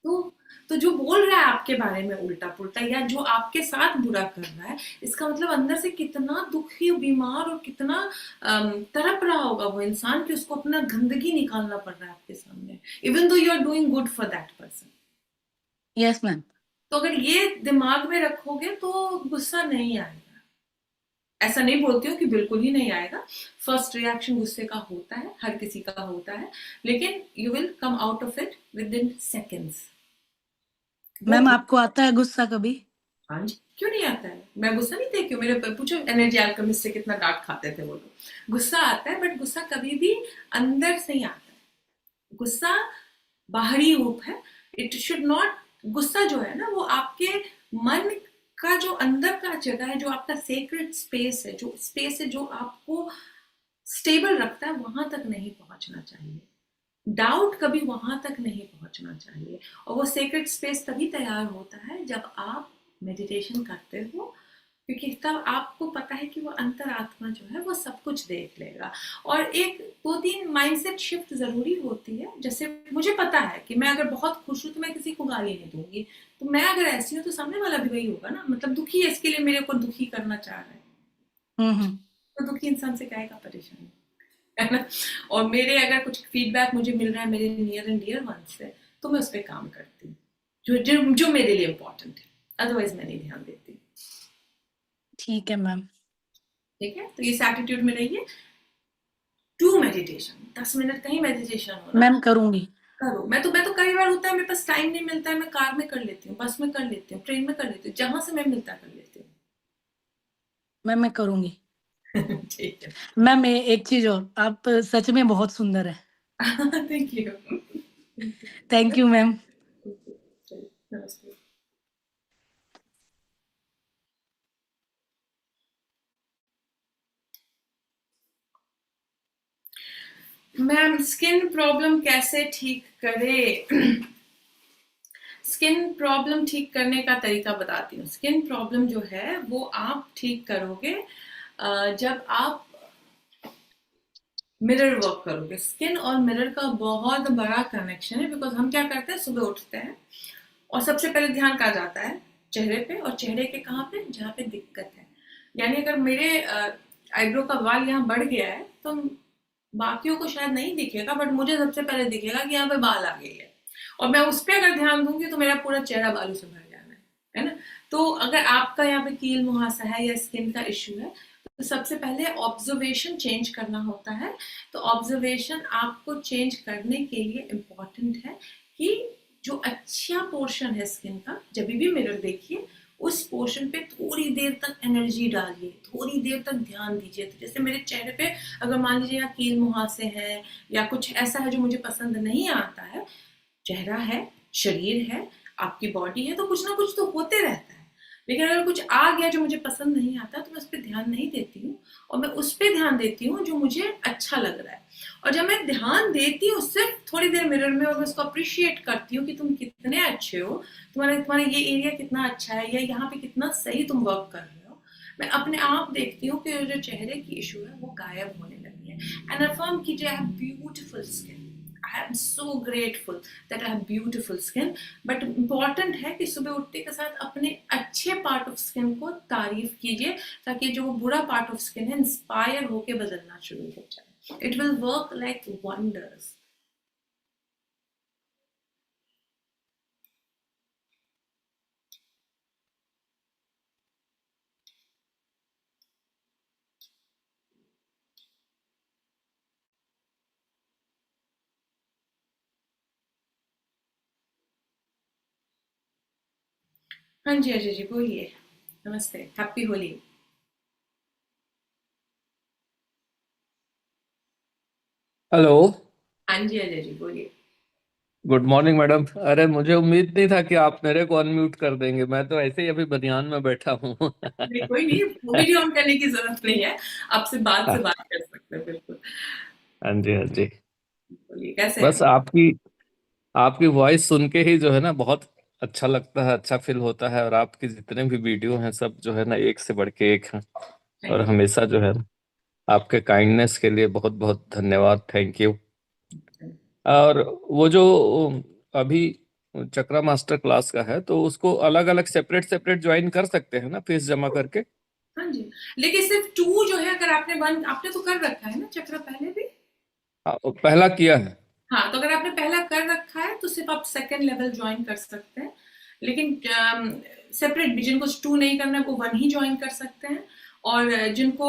तो तो जो बोल रहा है आपके बारे में उल्टा पुल्टा, या जो आपके साथ बुरा कर रहा है, इसका मतलब अंदर से कितना दुखी, बीमार और कितना तड़प रहा होगा वो इंसान, कि उसको अपना गंदगी निकालना पड़ रहा है आपके सामने, even though you are doing good for that person. Yes ma'am. तो अगर ये दिमाग में रखोगे तो गुस्सा नहीं आएगा। ऐसा नहीं बोलती हूँ कि बिल्कुल ही नहीं आएगा, फर्स्ट रिएक्शन गुस्से का होता है, हर किसी का होता है, लेकिन you will come out of it with in seconds. वो मैम आपको आता है गुस्सा कभी? हाँ जी, क्यों नहीं आता है? मैं गुस्सा नहीं देखती हूँ, मेरे पूछो एनर्जी अल्केमिस्ट से कितना डांट खाते थे वो लोग। गुस्सा आता है, बट गुस्सा कभी भी अंदर से ही आता है। गुस्सा बाहरी रूप है, इट शुड नॉट, गुस्सा जो है ना, वो आपके मन का जो अंदर का जगह है, जो आपका सेक्रेट स्पेस है, जो स्पेस है जो आपको स्टेबल रखता है, वहां तक नहीं पहुंचना चाहिए। डाउट कभी वहां तक नहीं पहुंचना चाहिए। और वो सेक्रेट स्पेस तभी तैयार होता है जब आप मेडिटेशन करते हो, क्योंकि तब आपको पता है कि वो अंतरात्मा जो है वो सब कुछ देख लेगा। और एक 2-3 माइंडसेट शिफ्ट जरूरी होती है। जैसे मुझे पता है कि मैं अगर बहुत खुश हूं तो मैं किसी को गाली नहीं दूंगी, तो मैं अगर ऐसी हूँ तो सामने वाला भी वही होगा ना, मतलब दुखी है, इसके लिए मेरे को दुखी करना चाह रहा है, हम्म। तो दुखी इंसान से काहे का परेशानी, है ना? और मेरे अगर कुछ फीडबैक मुझे मिल रहा है मेरे नियर एंड डियर वन से, तो मैं उस पर काम करती हूँ, जो मेरे लिए इम्पोर्टेंट है, अदरवाइज मैं नहीं ध्यान देती। ठीक है मैम। ठीक है, तो इस एटीट्यूड में रहिए। टू मेडिटेशन, 10 मिनट कहीं मेडिटेशन हो ना, मैम करूंगी। करो। मैं तो कई बार होता है मेरे पास टाइम नहीं मिलता है, मैं कार में कर लेती हूँ, बस में कर लेती हूँ, ट्रेन में कर लेती हूँ, जहां से मैं मिलता कर लेती हूँ। मैम मैं करूंगी। ठीक है। मैम एक चीज और, आप सच में बहुत सुंदर है। Thank you. Thank you ma'am. नमस्ते। मैम स्किन प्रॉब्लम कैसे ठीक करे? स्किन प्रॉब्लम ठीक करने का तरीका बताती हूँ। स्किन प्रॉब्लम जो है वो आप ठीक करोगे जब आप मिरर वर्क करोगे। स्किन और मिरर का बहुत बड़ा कनेक्शन है, बिकॉज हम क्या करते हैं, सुबह उठते हैं और सबसे पहले ध्यान कहाँ जाता है? चेहरे पे। और चेहरे के कहाँ पे? जहाँ पे दिक्कत है। यानी अगर मेरे आईब्रो का बाल यहाँ बढ़ गया है तो बाकियों को शायद नहीं दिखेगा, बट मुझे सबसे पहले दिखेगा कि यहाँ पे बाल आ गई है, और मैं उस पर अगर ध्यान दूंगी तो मेरा पूरा चेहरा बालों से भर जाना है ना। तो अगर आपका यहाँ पे कील मुहासा है या स्किन का इश्यू है, तो सबसे पहले ऑब्जर्वेशन चेंज करना होता है। तो ऑब्जर्वेशन आपको चेंज करने के लिए इम्पॉर्टेंट है कि जो अच्छा पोर्शन है स्किन का, जब भी मिरर देखिए उस पोर्शन पे थोड़ी देर तक एनर्जी डालिए, थोड़ी देर तक ध्यान दीजिए। तो जैसे मेरे चेहरे पे अगर मान लीजिए यहाँ कील मुहासे हैं या कुछ ऐसा है जो मुझे पसंद नहीं आता है, चेहरा है, शरीर है, आपकी बॉडी है, तो कुछ ना कुछ तो होते रहता है। लेकिन अगर कुछ आ गया जो मुझे पसंद नहीं आता तो मैं उस पर ध्यान नहीं देती हूँ, और मैं उस पर ध्यान देती हूँ जो मुझे अच्छा लग रहा है। और जब मैं ध्यान देती हूँ सिर्फ थोड़ी देर मिरर में, और मैं उसको अप्रिशिएट करती हूँ कि तुम कितने अच्छे हो, तुम्हारा ये एरिया कितना अच्छा है, या यहाँ पे कितना सही तुम वर्क कर रहे हो, मैं अपने आप देखती हूँ कि जो चेहरे की इशू है वो गायब होने लगी है। एंड अफर्म कीजिए, I have beautiful skin, I am so grateful that I have beautiful skin. But important है कि सुबह उठते के साथ अपने अच्छे पार्ट ऑफ स्किन को तारीफ कीजिए, ताकि जो बुरा पार्ट ऑफ स्किन है इंस्पायर होके बदलना शुरू हो जाए। It will work like wonders. हाँ जी अजय जी बोलिए। नमस्ते, हैप्पी होली। हेलो। हाँ जी अजय जी बोलिए। Good morning madam. अरे मुझे उम्मीद नहीं था कि आप मेरे को अनम्यूट कर देंगे, मैं तो ऐसे ही अभी बनियान में बैठा हूँ। नहीं कोई नहीं, वीडियो ऑन करने की जरूरत नहीं है, आपसे बात कर सकते हैं बिल्कुल। हाँ जी हाँ जी। बोलिए कैसे बस हैं? आपकी आपकी वॉइस सुन के ही जो है ना बहुत अच्छा लगता है, अच्छा फील होता है। और आपके जितने भी वीडियो हैं सब जो है ना एक से बढ़ के एक हैं। और थैंक हमेशा जो है आपके काइंडनेस के लिए बहुत बहुत धन्यवाद, थैंक यू। यू। और वो जो अभी चक्रा मास्टर क्लास का है, तो उसको अलग अलग सेपरेट सेपरेट ज्वाइन कर सकते हैं ना, फीस जमा करके? हाँ जी, लेकिन सिर्फ 2 जो है, अगर आपने 1 आपने तो कर रखा है ना चक्र पहले भी। हाँ, वो पहला किया है। हाँ, तो अगर आपने पहला कर रखा है तो सिर्फ आप सेकंड लेवल ज्वाइन कर सकते हैं। लेकिन सेपरेट भी, जिनको 2 नहीं करना है वो 1 ही ज्वाइन कर सकते हैं। और जिनको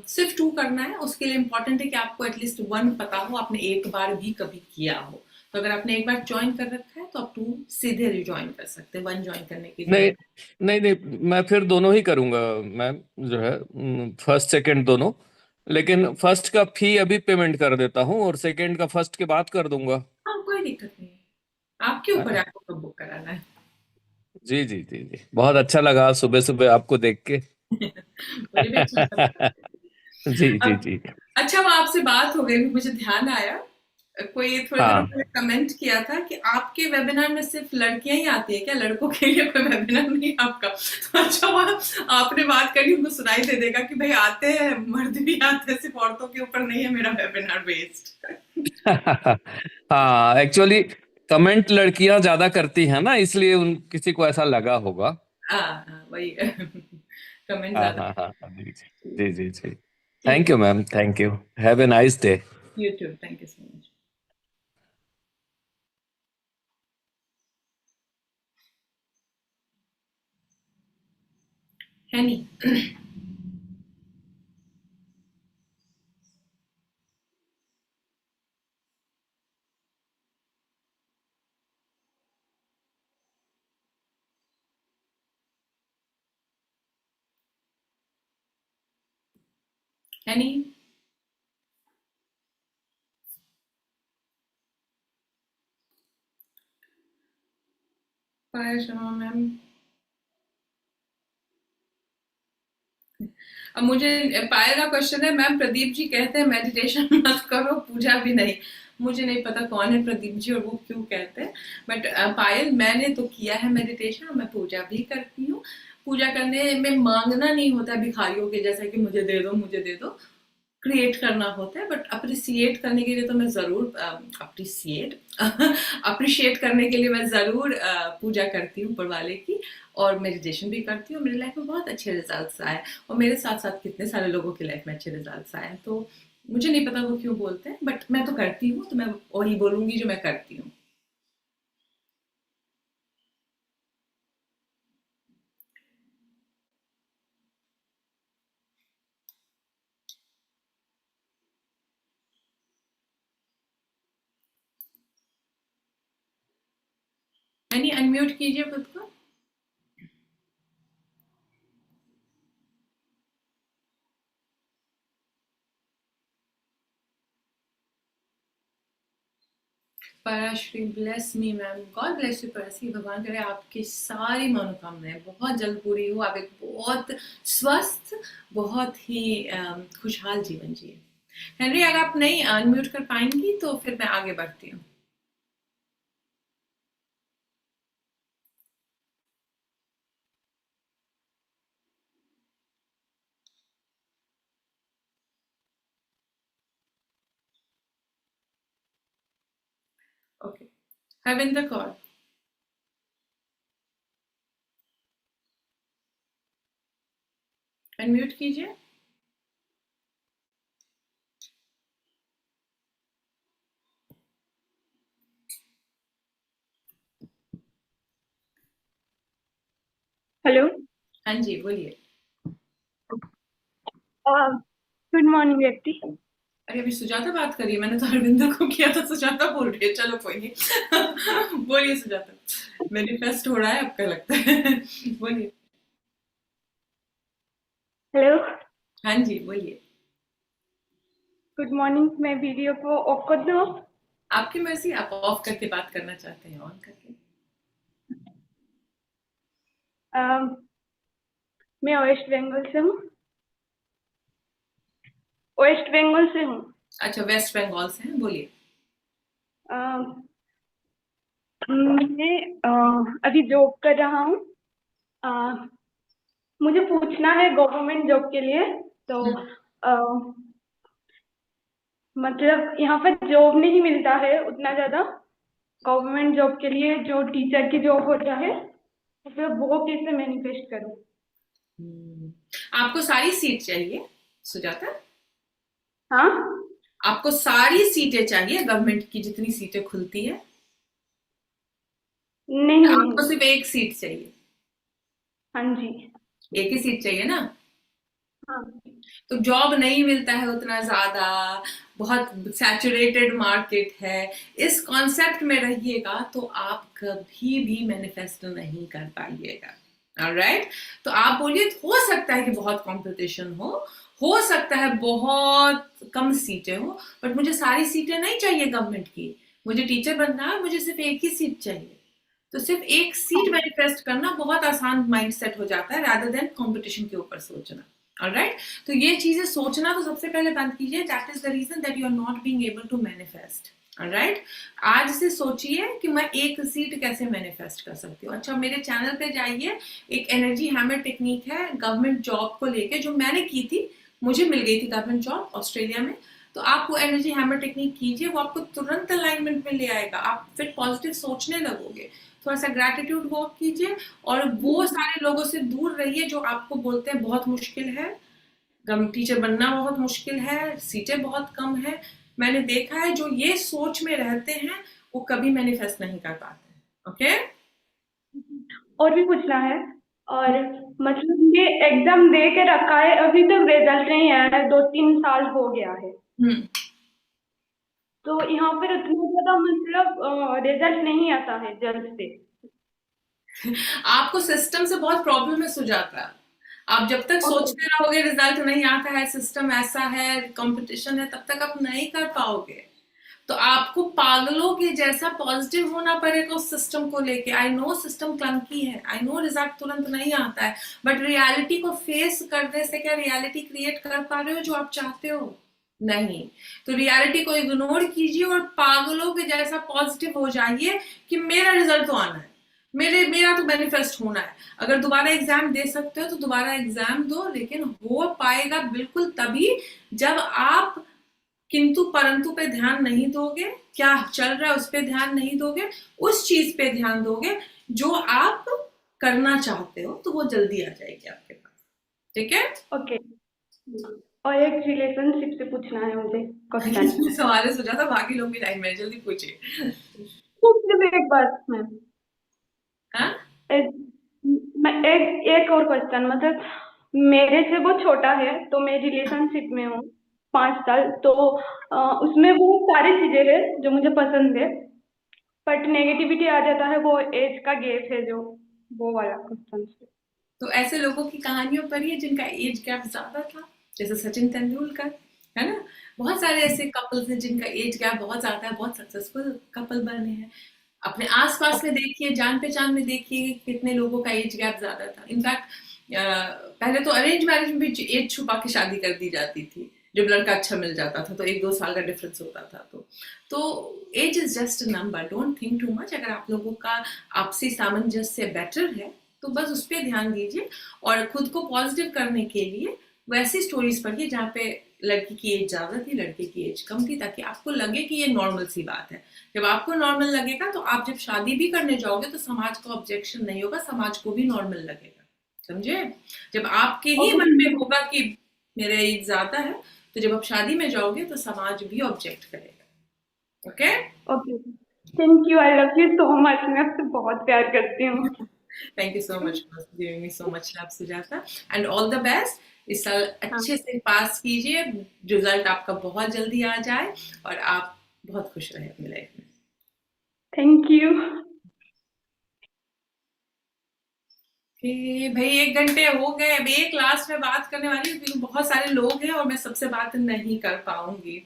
सिर्फ 2 करना है उसके लिए इम्पोर्टेंट है कि आपको एटलीस्ट 1 पता हो, आपने एक बार भी कभी किया हो। तो अगर आपने एक बार ज्वाइन कर रखा है तो आप 2 सीधे ज्वाइन कर सकते हैं, 1 ज्वाइन करने की नहीं जरूरत। नहीं नहीं, मैं फिर दोनों ही करूंगा मैम, जो है फर्स्ट सेकंड दोनों। लेकिन फर्स्ट का फी अभी पेमेंट कर देता हूँ और सेकंड का फर्स्ट के बाद कर दूंगा। हाँ कोई दिक्कत नहीं है, आपके है ऊपर है ना? आपको कब बुक कराना है। जी जी जी जी, बहुत अच्छा लगा सुबह सुबह आपको देख के। मुझे भी अच्छा लगा। जी जी अब जी। अच्छा, वो आपसे बात हो गई, मुझे ध्यान आया, कोई थोड़े दिनों हाँ। पहले कमेंट किया था कि आपके वेबिनार में सिर्फ लड़कियां ही आती है क्या, लड़कों के लिए कोई वेबिनार नहीं आपका? तो अच्छा वहाँ आपने बात करी, उनको सुनाई दे देगा कि भाई आते हैं, मर्द भी आते हैं, सिर्फ औरतों के ऊपर नहीं है मेरा वेबिनार बेस्ड। हाँ, एक्चुअली कमेंट लड़कियां ज्यादा करती हैं ना, इसलिए उन किसी को ऐसा लगा होगा। हाँ वही कमेंट हाँ ज्यादा। हाँ हाँ हाँ, जी जी जी जी। ठीक थैंक है, you ma'am, thank you. Have a nice day. You too, thank you so much. है नहीं। एनी? पायल शर्मा मैम, अब मुझे पायल का क्वेश्चन है, मैम प्रदीप जी कहते हैं मेडिटेशन मत करो, पूजा भी नहीं। मुझे नहीं पता कौन है प्रदीप जी और वो क्यों कहते हैं, बट पायल मैंने तो किया है मेडिटेशन और मैं पूजा भी करती हूँ। पूजा करने में मांगना नहीं होता भिखारियों के जैसा कि मुझे दे दो मुझे दे दो, क्रिएट करना होता है। बट अप्रिसिएट करने के लिए तो मैं जरूर अप्रिशिएट करने के लिए मैं जरूर पूजा करती हूँ ऊपर वाले की, और मेडिटेशन भी करती हूँ। मेरी लाइफ में बहुत अच्छे रिजल्ट्स आए और मेरे साथ साथ कितने सारे लोगों की लाइफ में अच्छे रिजल्ट्स आए। तो मुझे नहीं पता वो क्यों बोलते हैं, बट मैं तो करती हूँ, तो मैं वही बोलूंगी जो मैं करती हूँ। यानी अनम्यूट कीजिए खुद को। Parashri bless me ma'am, God bless you Parsi, भगवान करे आपकी सारी मनोकामनाएं बहुत जल्द पूरी हो, आप एक बहुत स्वस्थ, बहुत ही खुशहाल जीवन जिए। हेनरी, अगर आप नहीं अनम्यूट कर पाएंगी तो फिर मैं आगे बढ़ती हूँ। ओके, हरविंदर कौर, अनम्यूट कीजिए। हेलो, हाँ जी, बोलिए। गुड मॉर्निंग व्यक्ति। अरे अभी सुजाता बात करी, मैंने तो हरविंदर को किया था, सुजाता बोल रही है, चलो कोई नहीं। बोलिए सुजाता, मैनिफेस्ट हो रहा है आपका लगता है। बोलिए। हेलो, हाँ जी, बोलिए। Good morning. मैं वीडियो को ऑफ कर दूँ? आपकी मर्जी, आप ऑफ करके बात करना चाहते हैं ऑन करके। मैं वेस्ट बंगाल से हूँ। वेस्ट बंगाल से हूँ। अच्छा, वेस्ट बंगाल से हैं, बोलिए। मैं अभी जॉब कर रहा हूँ। अ, मुझे पूछना है गवर्नमेंट जॉब के लिए। तो मतलब यहाँ पर जॉब नहीं मिलता है उतना ज़्यादा। गवर्नमेंट जॉब के लिए जो टीचर की जॉब होता है, मतलब वो कैसे मैनिफेस्ट करूँ? आपको सारी सीट चाहिए सुजाता? हाँ, आपको सारी सीटें चाहिए गवर्नमेंट की, जितनी सीटें खुलती है? नहीं आपको नहीं। सिर्फ एक सीट चाहिए? हाँ जी। एक ही सीट चाहिए ना? हाँ। तो जॉब नहीं मिलता है उतना ज्यादा, बहुत सैचुरेटेड मार्केट है, इस कॉन्सेप्ट में रहिएगा तो आप कभी भी मैनिफेस्ट नहीं कर पाइएगा। ऑलराइट, तो आप बोलिए हो सकता है कि बहुत कंपटीशन हो सकता है बहुत कम सीटें हो, बट मुझे सारी सीटें नहीं चाहिए गवर्नमेंट की, मुझे टीचर बनना है, मुझे सिर्फ एक ही सीट चाहिए। तो सिर्फ एक सीट मैनिफेस्ट करना बहुत आसान माइंडसेट हो जाता है, rather देन कंपटीशन के ऊपर सोचना। ऑलराइट, तो ये चीजें सोचना तो सबसे पहले बंद कीजिए। That is the reason that you are not being able to manifest. Alright, आज से सोचिए कि मैं एक सीट कैसे मैनिफेस्ट कर सकती हूँ। अच्छा, मेरे चैनल पे जाइए, एक एनर्जी हैमर टेक्निक है गवर्नमेंट जॉब को लेके, जो मैंने की थी, मुझे मिल गई थी गवर्नमेंट जॉब ऑस्ट्रेलिया में। तो आप वो एनर्जी हैमर टेक्निक कीजिए, वो आपको तुरंत अलाइनमेंट में ले आएगा, आप फिर पॉजिटिव सोचने लगोगे। थोड़ा सा ग्रैटिट्यूड वॉक कीजिए और वो सारे लोगों से दूर रहिए जो आपको बोलते हैं बहुत मुश्किल है, टीचर बनना बहुत मुश्किल है, सीटें बहुत कम है। मैंने देखा है जो ये सोच में रहते हैं वो कभी मैनिफेस्ट नहीं कर पाते। ओके, और भी पूछना है। और मतलब ये एग्जाम दे के रखा है, अभी तक रिजल्ट नहीं आया है, 2-3 साल हो गया है। तो यहाँ पर उतना ज्यादा मतलब रिजल्ट नहीं आता है जल्द से। आपको सिस्टम से बहुत प्रॉब्लम है सुजाता, आप जब तक ओके सोचते रहोगे रिजल्ट नहीं आता है, सिस्टम ऐसा है, कंपटीशन है, तब तक आप नहीं कर पाओगे। तो आपको पागलों के जैसा पॉजिटिव होना पड़ेगा उस सिस्टम को लेके। आई नो सिस्टम क्लंकी है, आई नो रिजल्ट तुरंत नहीं आता है, बट रियलिटी को फेस करने से क्या रियलिटी क्रिएट कर पा रहे हो जो आप चाहते हो? नहीं। तो रियलिटी को इग्नोर कीजिए और पागलों के जैसा पॉजिटिव हो जाइए कि मेरा रिजल्ट तो आना है, मेरा तो मैनिफेस्ट होना है। अगर दोबारा एग्जाम दे सकते हो तो दोबारा एग्जाम दो, लेकिन हो पाएगा बिल्कुल तभी जब आप किंतु परंतु पे ध्यान नहीं दोगे, क्या चल रहा है उस पे ध्यान नहीं दोगे, उस चीज पे ध्यान दोगे जो आप करना चाहते हो, तो वो जल्दी आ जाएगी आपके पास। ठीक है? ओके। और एक रिलेशनशिप से पूछना है मुझे क्वेश्चन। सवाल सोचा था, बाकी लोग भी टाइम है, जल्दी पूछिए। सिर्फ एक बात मैम, हाँ? एक एक और क्वेश्चन, मतलब मेरे से वो छोटा है तो मैं रिलेशनशिप में हूँ 5 साल, तो उसमें वो सारी चीजें हैं जो मुझे पसंद है, बट नेगेटिविटी आ जाता है, वो एज का गैप है जो, वो वाला क्वेश्चन। तो ऐसे लोगों की कहानियों पढ़िए जिनका एज गैप ज्यादा था, जैसे सचिन तेंदुलकर, है ना? बहुत सारे ऐसे कपल्स हैं जिनका एज गैप बहुत ज्यादा है, बहुत सक्सेसफुल कपल बने हैं। अपने आसपास में देखिए, जान पहचान में देखिए कि कितने लोगों का एज गैप ज्यादा था। इनफैक्ट पहले तो अरेंज मैरिज में भी एज छुपा के शादी कर दी जाती थी, जब लड़का अच्छा मिल जाता था तो 1-2 साल का डिफरेंस होता था। तो age is just a number, don't think too much. अगर आप लोगों का आपसी सामंजस्य बेटर है तो बस उस पर ध्यान दीजिए, और खुद को पॉजिटिव करने के लिए वैसी स्टोरीज पढ़िए जहाँ पे लड़की की एज ज्यादा थी, लड़के की एज कम थी, ताकि आपको लगे कि ये नॉर्मल सी बात है। जब आपको नॉर्मल लगेगा तो आप जब शादी भी करने जाओगे तो समाज को ऑब्जेक्शन नहीं होगा, समाज को भी नॉर्मल लगेगा। समझे? जब आपके ही ओके मन में होगा कि मेरा एज ज्यादा है, तो जब आप शादी में जाओगे तो समाज भी ऑब्जेक्ट करेगा। Okay? Okay, thank you, I love you so much, मैं आपसे बहुत प्यार करती हूँ। Thank you so much for giving me so much love Sujata, and all the best. इस साल हाँ, अच्छे से पास कीजिए, रिजल्ट आपका बहुत जल्दी आ जाए और आप बहुत खुश रहे अपनी लाइफ में। Thank you. भाई 1 घंटे हो गए, अब एक लास्ट में बात करने वाली हूँ क्योंकि बहुत सारे लोग हैं और मैं सबसे बात नहीं कर पाऊंगी।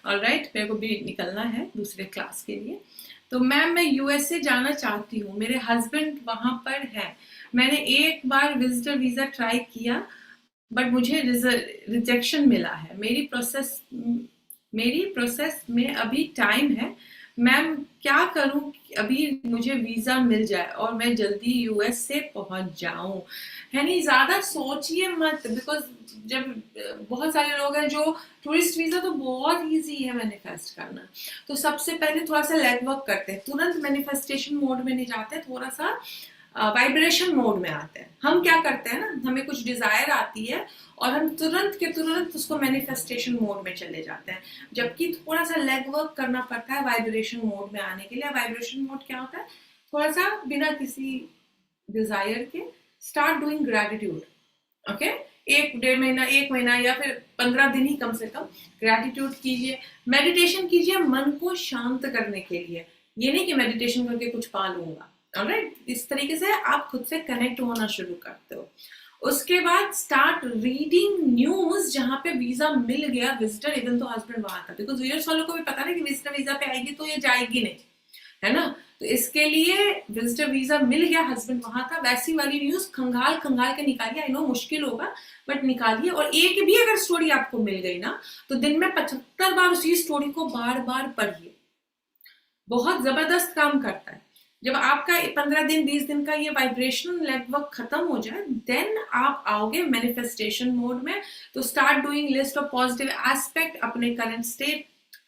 ऑलराइट, मेरे को भी निकलना है दूसरे क्लास के लिए। तो मैम, मैं यूएसए जाना चाहती हूँ, मेरे हस्बैंड वहां पर है। मैंने एक बार विजिटर वीजा ट्राई किया बट मुझे रिजेक्शन मिला है। मेरी प्रोसेस में अभी टाइम है मैम, क्या करूं कि अभी मुझे वीजा मिल जाए और मैं जल्दी यूएस से पहुंच जाऊं? है नहीं, ज्यादा सोचिए मत, बिकॉज जब बहुत सारे लोग हैं जो टूरिस्ट वीजा तो बहुत इजी है मैनिफेस्ट करना। तो सबसे पहले थोड़ा सा लेग वर्क करते हैं, तुरंत मैनिफेस्टेशन मोड में नहीं जाते, थोड़ा सा वाइब्रेशन मोड में आते हैं। हम क्या करते हैं ना, हमें कुछ डिजायर आती है और हम तुरंत के तुरंत उसको मैनिफेस्टेशन मोड में चले जाते हैं, जबकि थोड़ा सा लेग वर्क करना पड़ता है वाइब्रेशन मोड में आने के लिए। वाइब्रेशन मोड क्या होता है? थोड़ा सा बिना किसी डिजायर के स्टार्ट डूइंग ग्रेटिट्यूड। ओके? 1-1.5 महीना, 1 महीना या फिर 15 दिन ही कम से कम ग्रेटिट्यूड कीजिए, मेडिटेशन कीजिए मन को शांत करने के लिए। ये नहीं कि मेडिटेशन करके कुछ पा लूंगा। ऑलराइट, इस तरीके से आप खुद से कनेक्ट होना शुरू करते हो। उसके बाद स्टार्ट रीडिंग न्यूज जहां पे वीजा मिल गया विजिटर, इवन तो हस्बैंड वहां था, बिकॉज यूएस वालों को भी पता ना कि विजिटर वीजा पे आएगी तो ये जाएगी नहीं, है ना? तो इसके लिए विजिटर वीजा मिल गया, हस्बैंड वहां था, वैसी वाली न्यूज खंगाल खंगाल के निकालिए। आई नो मुश्किल होगा बट निकालिए, और एक भी अगर स्टोरी आपको मिल गई ना तो दिन में 75 बार उसी स्टोरी को बार बार पढ़िए, बहुत जबरदस्त काम करता है। जब आपका 15 दिन 20 दिन का ये वाइब्रेशनल नेटवर्क खत्म हो जाए, देन आप आओगे मैनिफेस्टेशन मोड में। तो start doing list of positive aspect अपने करंट स्टेट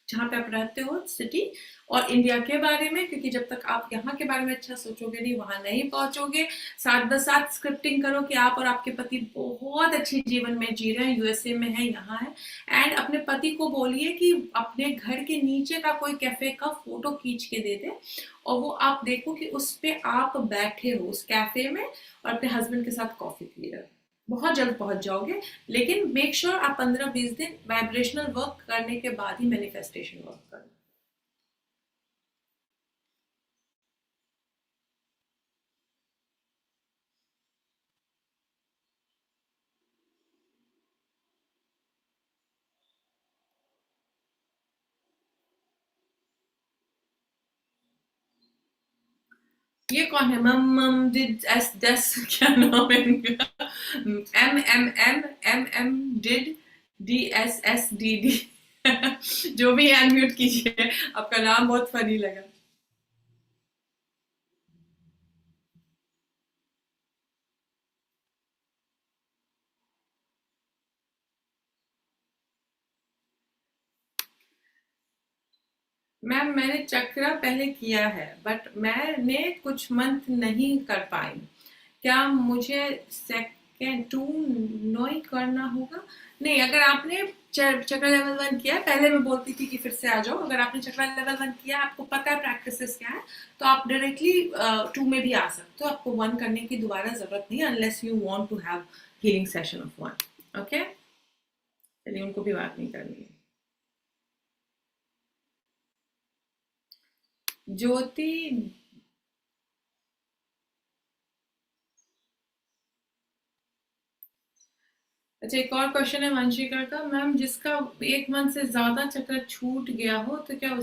जहां पे आप रहते हो, सिटी और इंडिया के बारे में, क्योंकि जब तक आप यहाँ के बारे में अच्छा सोचोगे नहीं, वहां नहीं पहुंचोगे। साथ ब साथ स्क्रिप्टिंग करो कि आप और आपके पति बहुत अच्छी जीवन में जी रहे हैं, यूएसए में है, यहाँ है। एंड अपने पति को बोलिए कि अपने घर के नीचे का कोई कैफे का फोटो खींच के दे दे, और वो आप देखो कि उस पे आप बैठे हो उस कैफे में और अपने हस्बैंड के साथ कॉफी पी रहे हो। बहुत जल्द पहुंच जाओगे, लेकिन मेक श्योर आप 15-20 दिन वाइब्रेशनल वर्क करने के बाद ही मैनिफेस्टेशन वर्क करो। ये कौन है? मम मम डिड एस दस क्या नाम है इनका? M M M M M did D S S D D जो भी है अनम्यूट कीजिए, आपका नाम बहुत फनी लगा। मैम मैंने चक्रा पहले किया है बट मैंने कुछ मंथ नहीं कर पाई, क्या मुझे सेकेंड टू नहीं करना होगा? नहीं, अगर आपने चक्रा लेवल 1 किया है, पहले मैं बोलती थी कि फिर से आ जाओ, अगर आपने चक्रा लेवल 1 किया है, आपको पता है प्रैक्टिसेस क्या है, तो आप डायरेक्टली 2 में भी आ सकते हो, आपको 1 करने की दोबारा जरूरत नहीं, unless you want to have healing session of 1। Okay, चलिए उनको भी बात नहीं करनी है। ज्योति, अच्छा एक और क्वेश्चन है वंशिका का, मैम जिसका 1 मंथ से ज्यादा चक्र छूट गया हो तो क्या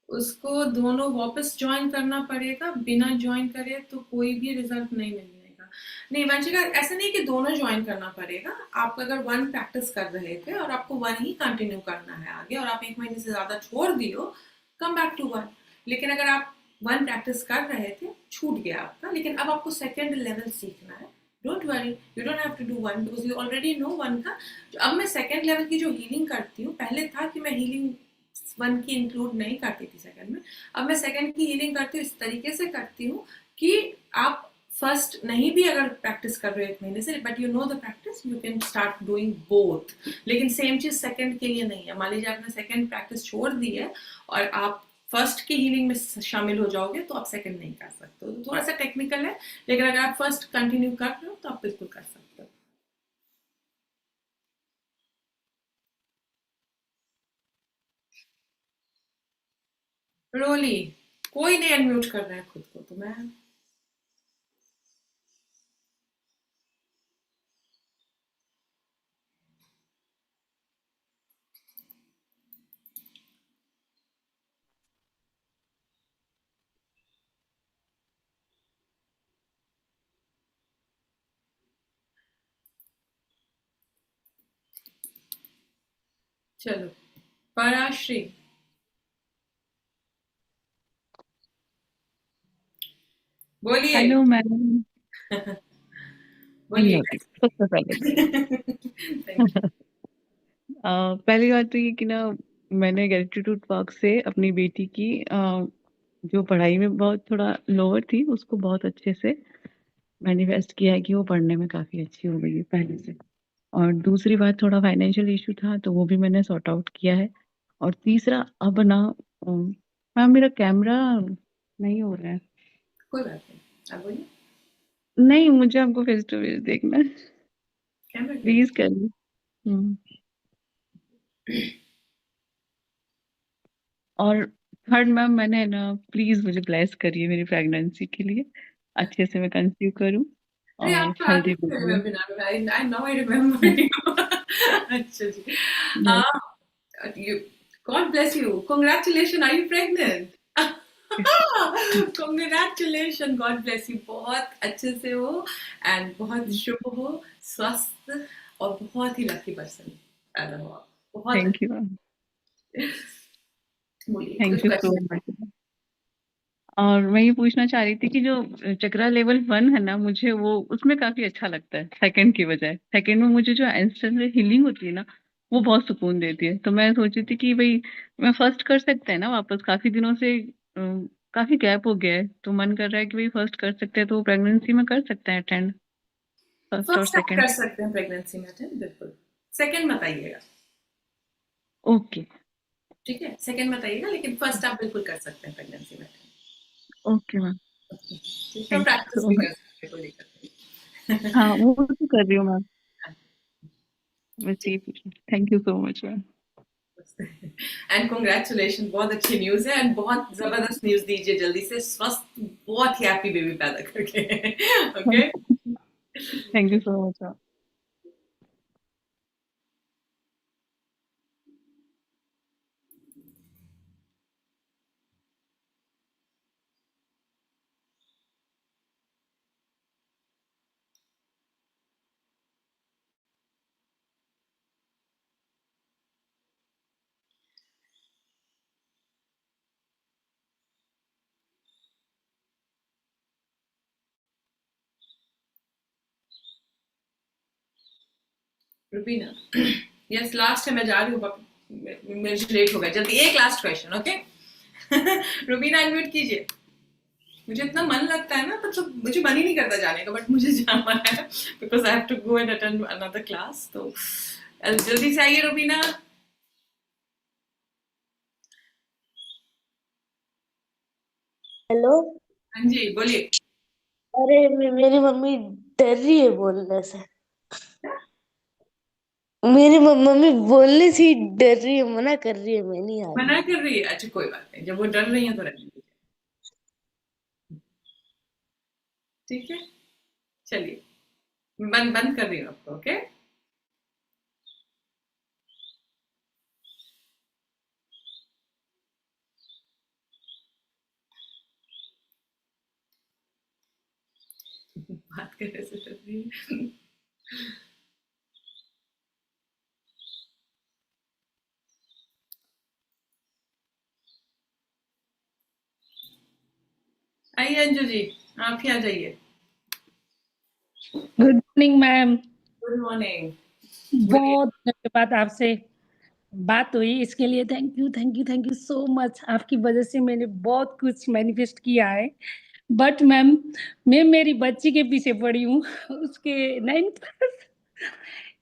उसको दोनों वापस ज्वाइन करना पड़ेगा? बिना ज्वाइन करे तो कोई भी रिजल्ट नहीं मिलने का? नहीं वंशिका, ऐसा नहीं कि दोनों ज्वाइन करना पड़ेगा, आप अगर 1 प्रैक्टिस कर रहे थे और आपको 1 ही कंटिन्यू करना है आगे और आप 1 महीने से ज्यादा छोड़ दियो, कम बैक टू 1। लेकिन अगर आप 1 प्रैक्टिस कर रहे थे, छूट गया आपका, लेकिन अब आपको सेकेंड लेवल सीखना है, don't worry, you don't have to do 1 because you already know 1 का। अब मैं सेकेंड लेवल की जो हीलिंग करती हूँ, पहले था कि मैं हीलिंग 1 की इंक्लूड नहीं करती थी सेकंड में, अब मैं सेकंड की हीलिंग करती हूँ, इस तरीके से करती हूँ कि आप फर्स्ट नहीं भी अगर प्रैक्टिस कर रहे हो 1 महीने से, but you know the practice, you can start doing both. लेकिन सेम चीज सेकंड के लिए नहीं है। मान लीजिए आपने सेकंड प्रैक्टिस छोड़ दी है और आप फर्स्ट की हीलिंग में शामिल हो जाओगे तो आप सेकंड नहीं कर सकते हो, तो थोड़ा सा टेक्निकल है, लेकिन अगर आप फर्स्ट कंटिन्यू कर रहे हो तो आप बिल्कुल कर सकते हो। रोली, कोई नहीं अनम्यूट कर रहा है खुद को, तो मैं चलो पराश्री बोलिए। Hello ma'am. नहीं बोलिए। होती सबसे पहले तो थैंक यू। पहली बात तो ये कि ना, मैंने ग्रेटिट्यूड वर्क से अपनी बेटी की जो पढ़ाई में बहुत थोड़ा लोअर थी, उसको बहुत अच्छे से मैनिफेस्ट किया है कि वो पढ़ने में काफ़ी अच्छी हो गई है पहले से। और दूसरी बात, थोड़ा फाइनेंशियल इशू था तो वो भी मैंने सॉर्ट आउट किया है। और तीसरा, अब ना मैम मेरा कैमरा नहीं हो रहा है। कोई बात नहीं, आप बोलिए। नहीं, मुझे आपको फेस टू फेस देखना है, कैमरा क्यों? प्लीज करिए। हम्म। और थर्ड मैम, मैंने ना, प्लीज मुझे ब्लेस करिए मेरी प्रेगनेंसी के लिए, अच्छे से मैं कंसीव करूं अरे और आप तो आते हेल्दी थे मेरे बेबी। वेबिनार में, I know I remember you. अच्छा जी, हाँ, you, God bless you, congratulations, are you pregnant? Congratulations, God bless you, बहुत अच्छे से हो एंड बहुत शुभ हो, स्वस्थ और बहुत ही लकी पर्सन पैदा हो आप, बहुत थैंक यू मैम, अच्छे। बोलिए थैंक कुछ यू सो क्वेश्चन। मच। और मैं ये पूछना चाह रही थी कि जो चक्रा लेवल 1 है ना, मुझे वो उसमें काफी अच्छा लगता है सेकंड की बजाय। सेकंड में मुझे जो इंस्टेंट हीलिंग होती है ना, वो बहुत सुकून देती है। तो मैं सोची थी कि भाई मैं फर्स्ट कर सकते हैं ना वापस, काफी दिनों से काफी गैप हो गया है, तो मन कर रहा है कि भाई फर्स्ट कर सकते हैं, तो प्रेगनेंसी में कर सकते हैं अटेंड फर्स्ट और फर्स्ट आप सेकंड। कर सकते हैं प्रेगनेंसी में अटेंड, बिल्कुल। सेकंड मत आइएगा, ओके। ठीक है, सेकंड मत आइएगा, लेकिन फर्स्ट आप बिल्कुल कर सकते हैं प्रेगनेंसी में अटेंड। ओके मैम, ठीक है, थैंक यू प्रैक्टिस सो भी मच। कर सकते हैं, कोई दिक्कत नहीं। हाँ, वो तो कर रही हूँ मैम, बस ठीक यही पूछना। Thank you so much ma'am. And congratulation, बहुत अच्छी न्यूज है एंड बहुत जबरदस्त न्यूज दीजिए जल्दी से, स्वस्थ बहुत ही हैप्पी बेबी पैदा करके। Okay. Thank you so much ma'am. Rubina, yes last है, मैं जा रही हूँ, मेरे लेट हो गया, जल्दी एक last question, okay? Rubina unmute कीजिए। मुझे इतना मन लगता है ना, मतलब मुझे मन ही नहीं करता जाने का, बट मुझे जाना है because I have to go and attend another class. तो जल्दी से आइए रुबीना। हेलो। हाँ जी बोलिए। अरे मेरी मम्मी डर रही है बोलने से। मेरी मम्मी बोलने से ही डर रही है, मना कर रही है, मैं नहीं आ रही। मना कर रही है? अच्छा कोई बात नहीं, जब वो डर रही है तो रहने दीजिए, ठीक है? चलिए बंद बंद कर रही हूँ आपको, ओके? बात करने से डर रही है। आइए अंजू जी, आप ही आ जाइए। Good morning ma'am. Good morning. बहुत दिनों के बाद आपसे बात हुई, इसके लिए थैंक यू सो मच। आपकी वजह से मैंने बहुत कुछ मैनिफेस्ट किया है, बट मैम मैं मेरी बच्ची के पीछे पड़ी हूँ। उसके 9th क्लास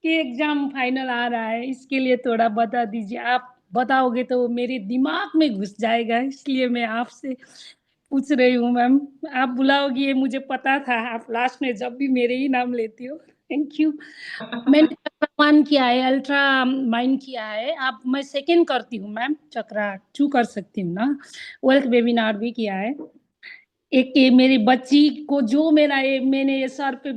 के एग्जाम फाइनल आ रहा है, इसके लिए थोड़ा बता दीजिए। आप बताओगे तो मेरे दिमाग में घुस जाएगा, इसलिए मैं आपसे पूछ रही हूँ मैम। आप बुलाओगी ये मुझे पता था, आप लास्ट में जब भी मेरे ही नाम लेती हो। Thank you. मैंने चक्रा 1 किया है, अल्ट्रा माइंड किया है। आप मैं सेकंड करती हूँ मैम, चक्रा 2 कर सकती हूँ ना? वेल्थ वेबिनार भी किया है। एक ये मेरी बच्ची को जो मैंने ये सर पे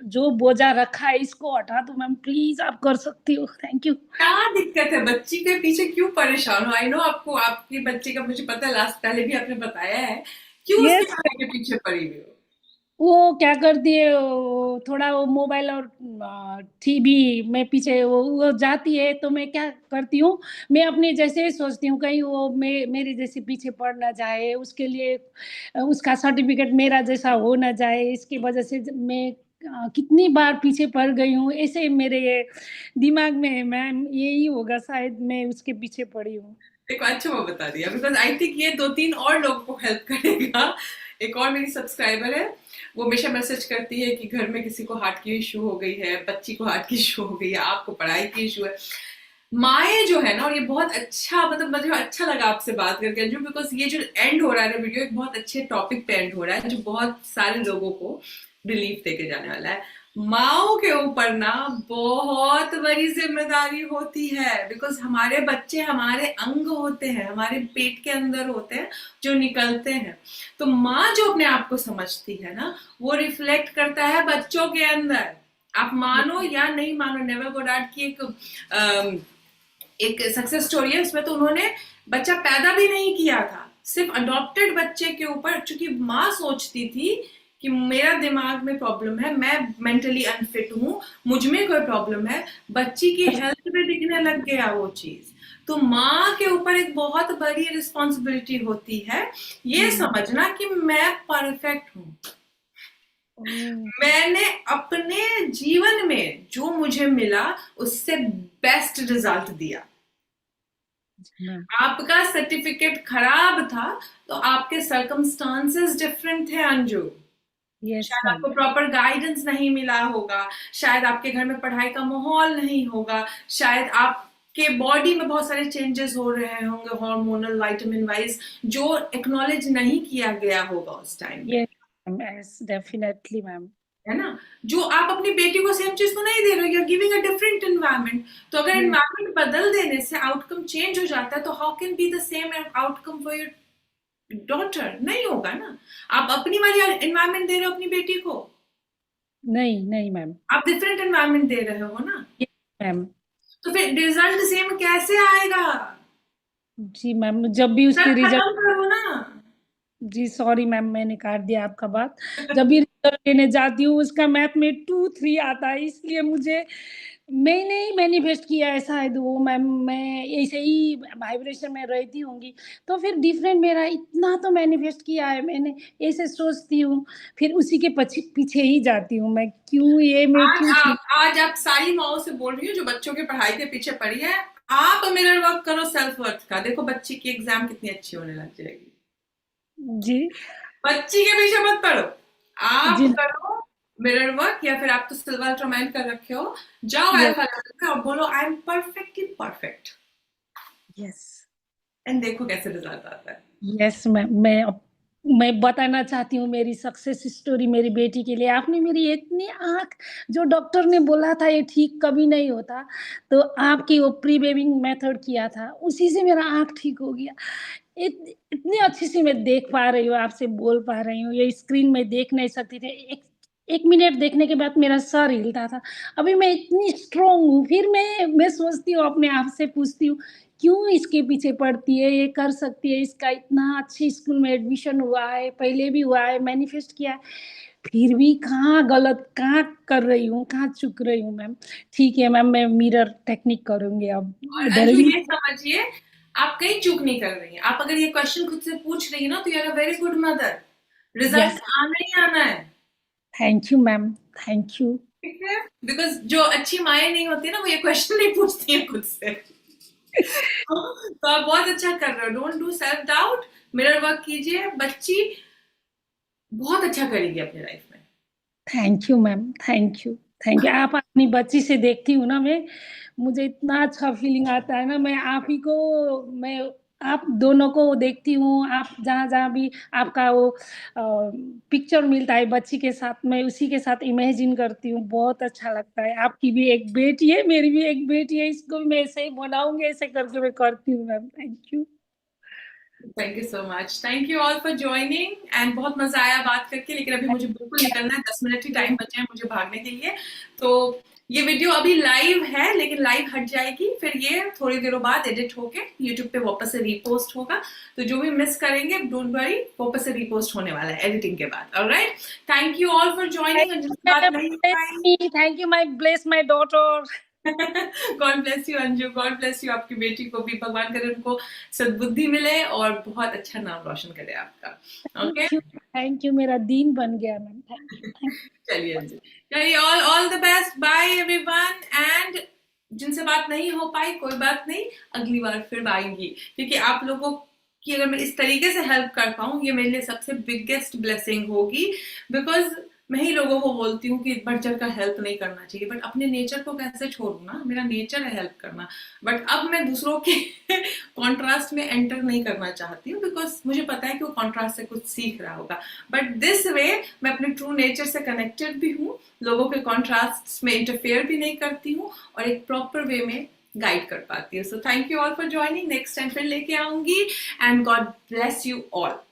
जो बोझा रखा है, इसको हटा दो मैम, प्लीज आप कर सकती हो। Thank you. क्या दिक्कत है? बच्ची के पीछे क्यों परेशान हो? आई नो आपको आपकी बच्ची का मुझे पता है, लास्ट पहले भी आपने बताया है, क्यों Yes, उसके बारे के पीछे पड़ी हुई हो? वो क्या करती है, वो थोड़ा वो मोबाइल और टीवी में पीछे वो जाती है, तो मैं क्या करती हूँ, मैं अपने जैसे ही सोचती हूँ कहीं वो मेरे जैसे पीछे पड़ ना जाए, उसके लिए उसका सर्टिफिकेट मेरा जैसा हो ना जाए, इसकी वजह से मैं कितनी बार पीछे पड़ गई हूँ। ऐसे मेरे ये दिमाग में है मैम, यही होगा शायद, मैं उसके पीछे पड़ी हूँ। देखो अच्छा वो बता दिया, बिकॉज आई थिंक ये 2-3 और लोगों को हेल्प करेगा। एक और मेरी सब्सक्राइबर है, वो हमेशा मैसेज करती है कि घर में किसी को हार्ट की इशू हो गई है, बच्ची को हार्ट की इशू हो गई है, आपको पढ़ाई की इशू है। माए जो है ना, और ये बहुत अच्छा, मतलब मुझे अच्छा लगा आपसे बात करके अंजू, बिकॉज ये जो एंड हो रहा है ना वीडियो, एक बहुत अच्छे टॉपिक पे एंड हो रहा है जो बहुत सारे लोगों को रिलीफ देके जाने वाला है। माओ के ऊपर ना बहुत बड़ी जिम्मेदारी होती है, बिकॉज हमारे बच्चे हमारे अंग होते हैं, हमारे पेट के अंदर होते हैं जो निकलते हैं। तो माँ जो अपने आप को समझती है ना, वो रिफ्लेक्ट करता है बच्चों के अंदर। आप मानो या नहीं मानो, नेवर गोडार्ड की एक सक्सेस स्टोरी है, उसमें तो उन्होंने बच्चा पैदा भी नहीं किया था, सिर्फ अडॉप्टेड बच्चे के ऊपर, क्योंकि माँ सोचती थी कि मेरा दिमाग में प्रॉब्लम है, मैं मेंटली अनफिट हूँ, मुझ में कोई प्रॉब्लम है, बच्ची की हेल्थ में दिखने लग गया वो चीज। तो माँ के ऊपर एक बहुत बड़ी रिस्पॉन्सिबिलिटी होती है ये समझना कि मैं परफेक्ट हूँ, मैंने अपने जीवन में जो मुझे मिला उससे बेस्ट रिजल्ट दिया। आपका सर्टिफिकेट खराब था तो आपके सर्कमस्टांसेस डिफरेंट थे अंजू। शायद आपको प्रॉपर गाइडेंस नहीं मिला होगा, शायद आपके घर में पढ़ाई का माहौल नहीं होगा, शायद आपके बॉडी में बहुत सारे चेंजेस हो रहे होंगे हार्मोनल विटामिन वाइज, जो एक्नॉलेज नहीं किया गया होगा उस टाइम में। यस डेफिनेटली मैम, है ना? जो आप अपनी बेटी को सेम चीज तो नहीं दे रहे हो, you are giving a different environment. तो अगर एनवायरनमेंट बदल देने से आउटकम चेंज हो जाता है, तो how can be the same outcome for your daughter? नहीं होगा ना। आप अपनी वाली एनवायरनमेंट दे रहे हो अपनी बेटी को? नहीं मैम, आप डिफरेंट एनवायरनमेंट दे रहे हो ना मैम। तो फिर रिजल्ट सेम कैसे आएगा? जी मैम, जब भी उसके रिजल्ट करो ना। जी सॉरी मैम, मैंने काट दिया आपका बात। जब भी रिजल्ट लेने जाती हूँ उसका मैथ में 2-3 आता है, इसलिए मुझे मैंने ही मैनिफेस्ट किया है शायद वो मैम, मैं ऐसे ही वाइब्रेशन में रहती होंगी, तो फिर डिफरेंट मेरा इतना तो मैनिफेस्ट किया है मैंने, ऐसे सोचती हूँ, फिर उसी के पीछे ही जाती हूँ मैं, क्यों ये मैं क्यों ठीक। आज आप सारी माओ से बोल रही हूँ जो बच्चों के पढ़ाई के पीछे पड़ी है, आप मिरर वर्क करो सेल्फ वर्थ का, देखो बच्ची की एग्जाम कितनी अच्छी होने लग जाएगी। जी बच्ची के पीछे मत पड़ो, आप जी करो मिरर वर्क, या फिर आप तो सिल्वर अल्ट्रामाइन कर रखे हो, जाओ Yes. अल्फा लेवल का, बोलो I am perfectly perfect, yes and देखो कैसे रिजल्ट आता है। यस मैम, मैं बताना चाहती हूँ मेरी सक्सेस स्टोरी मेरी बेटी के लिए। आपने मेरी इतनी आँख, जो डॉक्टर ने बोला था ये ठीक कभी नहीं होता, तो आपकी वो प्री बेबिंग मेथड किया था, उसी से मेरा आँख ठीक हो गया। इतनी अच्छी सी मैं देख पा रही हूँ, आपसे बोल पा रही हूँ, ये स्क्रीन में देख नहीं सकती थी। एक मिनट देखने के बाद मेरा सर हिलता था, अभी मैं इतनी स्ट्रॉन्ग हूँ। फिर मैं सोचती हूँ, अपने आप से पूछती हूँ, क्यों इसके पीछे पड़ती है, ये कर सकती है, इसका इतना अच्छी स्कूल में एडमिशन हुआ है, पहले भी हुआ है, मैनिफेस्ट किया है, फिर भी कहाँ गलत, कहाँ कर रही हूँ, कहाँ चूक रही हूँ मैम। ठीक है मैम, मैं मिरर टेक्निक करूँगी अब। और अंजू ये समझिए, आप कहीं चूक नहीं कर रही हैं। आप अगर ये क्वेश्चन खुद से पूछ रही है ना, तो you are a very good mother, result आना ही आना है। Thank you ma'am, thank you. ठीक है, बिकॉज जो अच्छी माएँ नहीं होती ना, वो ये क्वेश्चन नहीं पूछती है खुद से। तो आप बहुत अच्छा कर रहे हो, don't do self doubt, mirror work कीजिए, बच्ची बहुत अच्छा करेगी अपनी लाइफ में। Thank you ma'am, thank you, thank you. आप अपनी बच्ची से देखती हूँ ना मैं, मुझे इतना अच्छा फीलिंग आता है ना, मैं आप ही को, मैं आप दोनों को देखती हूँ, आप जहाँ भी आपका वो पिक्चर मिलता है बच्ची के साथ, मैं उसी के साथ इमेजिन करती हूँ, बहुत अच्छा लगता है। आपकी भी एक बेटी है, मेरी भी एक बेटी है, इसको भी मैं ऐसे ही बनाऊंगी, ऐसे करके मैं करती हूँ ma'am. Thank you, thank you so much, thank you all for joining, and बहुत मजा आया बात करके, लेकिन अभी मुझे बिल्कुल निकलना है, 10 मिनट ही टाइम बचे हैं मुझे भागने के लिए। तो ये वीडियो अभी लाइव है, लेकिन लाइव हट जाएगी, फिर ये थोड़ी देरों बाद एडिट होके यूट्यूब पे वापस से रीपोस्ट होगा, तो जो भी मिस करेंगे डोंट वरी, वापस से रीपोस्ट होने वाला है एडिटिंग के बाद। Alright, thank you all for joining. Thank you my bless my daughter. God bless you Anju, God bless you, आपकी बेटी को भी भगवान करे उनको सद्बुद्धि मिले और बहुत अच्छा नाम रोशन करे आपका। ओके, थैंक यू, मेरा दिन बन गया मैम। Thank you. चलिए अंजू, चलिए, all the best, bye everyone, and जिनसे बात नहीं हो पाई कोई बात नहीं, अगली बार फिर आएंगी, क्योंकि आप लोगों की अगर मैं इस तरीके से हेल्प कर पाऊँ, ये मेरे लिए सबसे बिगेस्ट ब्लेसिंग होगी, बिकॉज मैं ही लोगों को बोलती हूँ कि बढ़ चढ़ कर हेल्प नहीं करना चाहिए, बट अपने नेचर को कैसे छोड़ूं ना, मेरा नेचर है हेल्प करना, बट अब मैं दूसरों के कॉन्ट्रास्ट में एंटर नहीं करना चाहती हूँ, बिकॉज मुझे पता है कि वो कॉन्ट्रास्ट से कुछ सीख रहा होगा, बट दिस वे मैं अपने ट्रू नेचर से कनेक्टेड भी हूँ, लोगों के कॉन्ट्रास्ट में इंटरफेयर भी नहीं करती हूँ, और एक प्रॉपर वे में गाइड कर पाती हूँ। So thank you all for joining, next time फिर लेके आऊंगी, and God bless you all.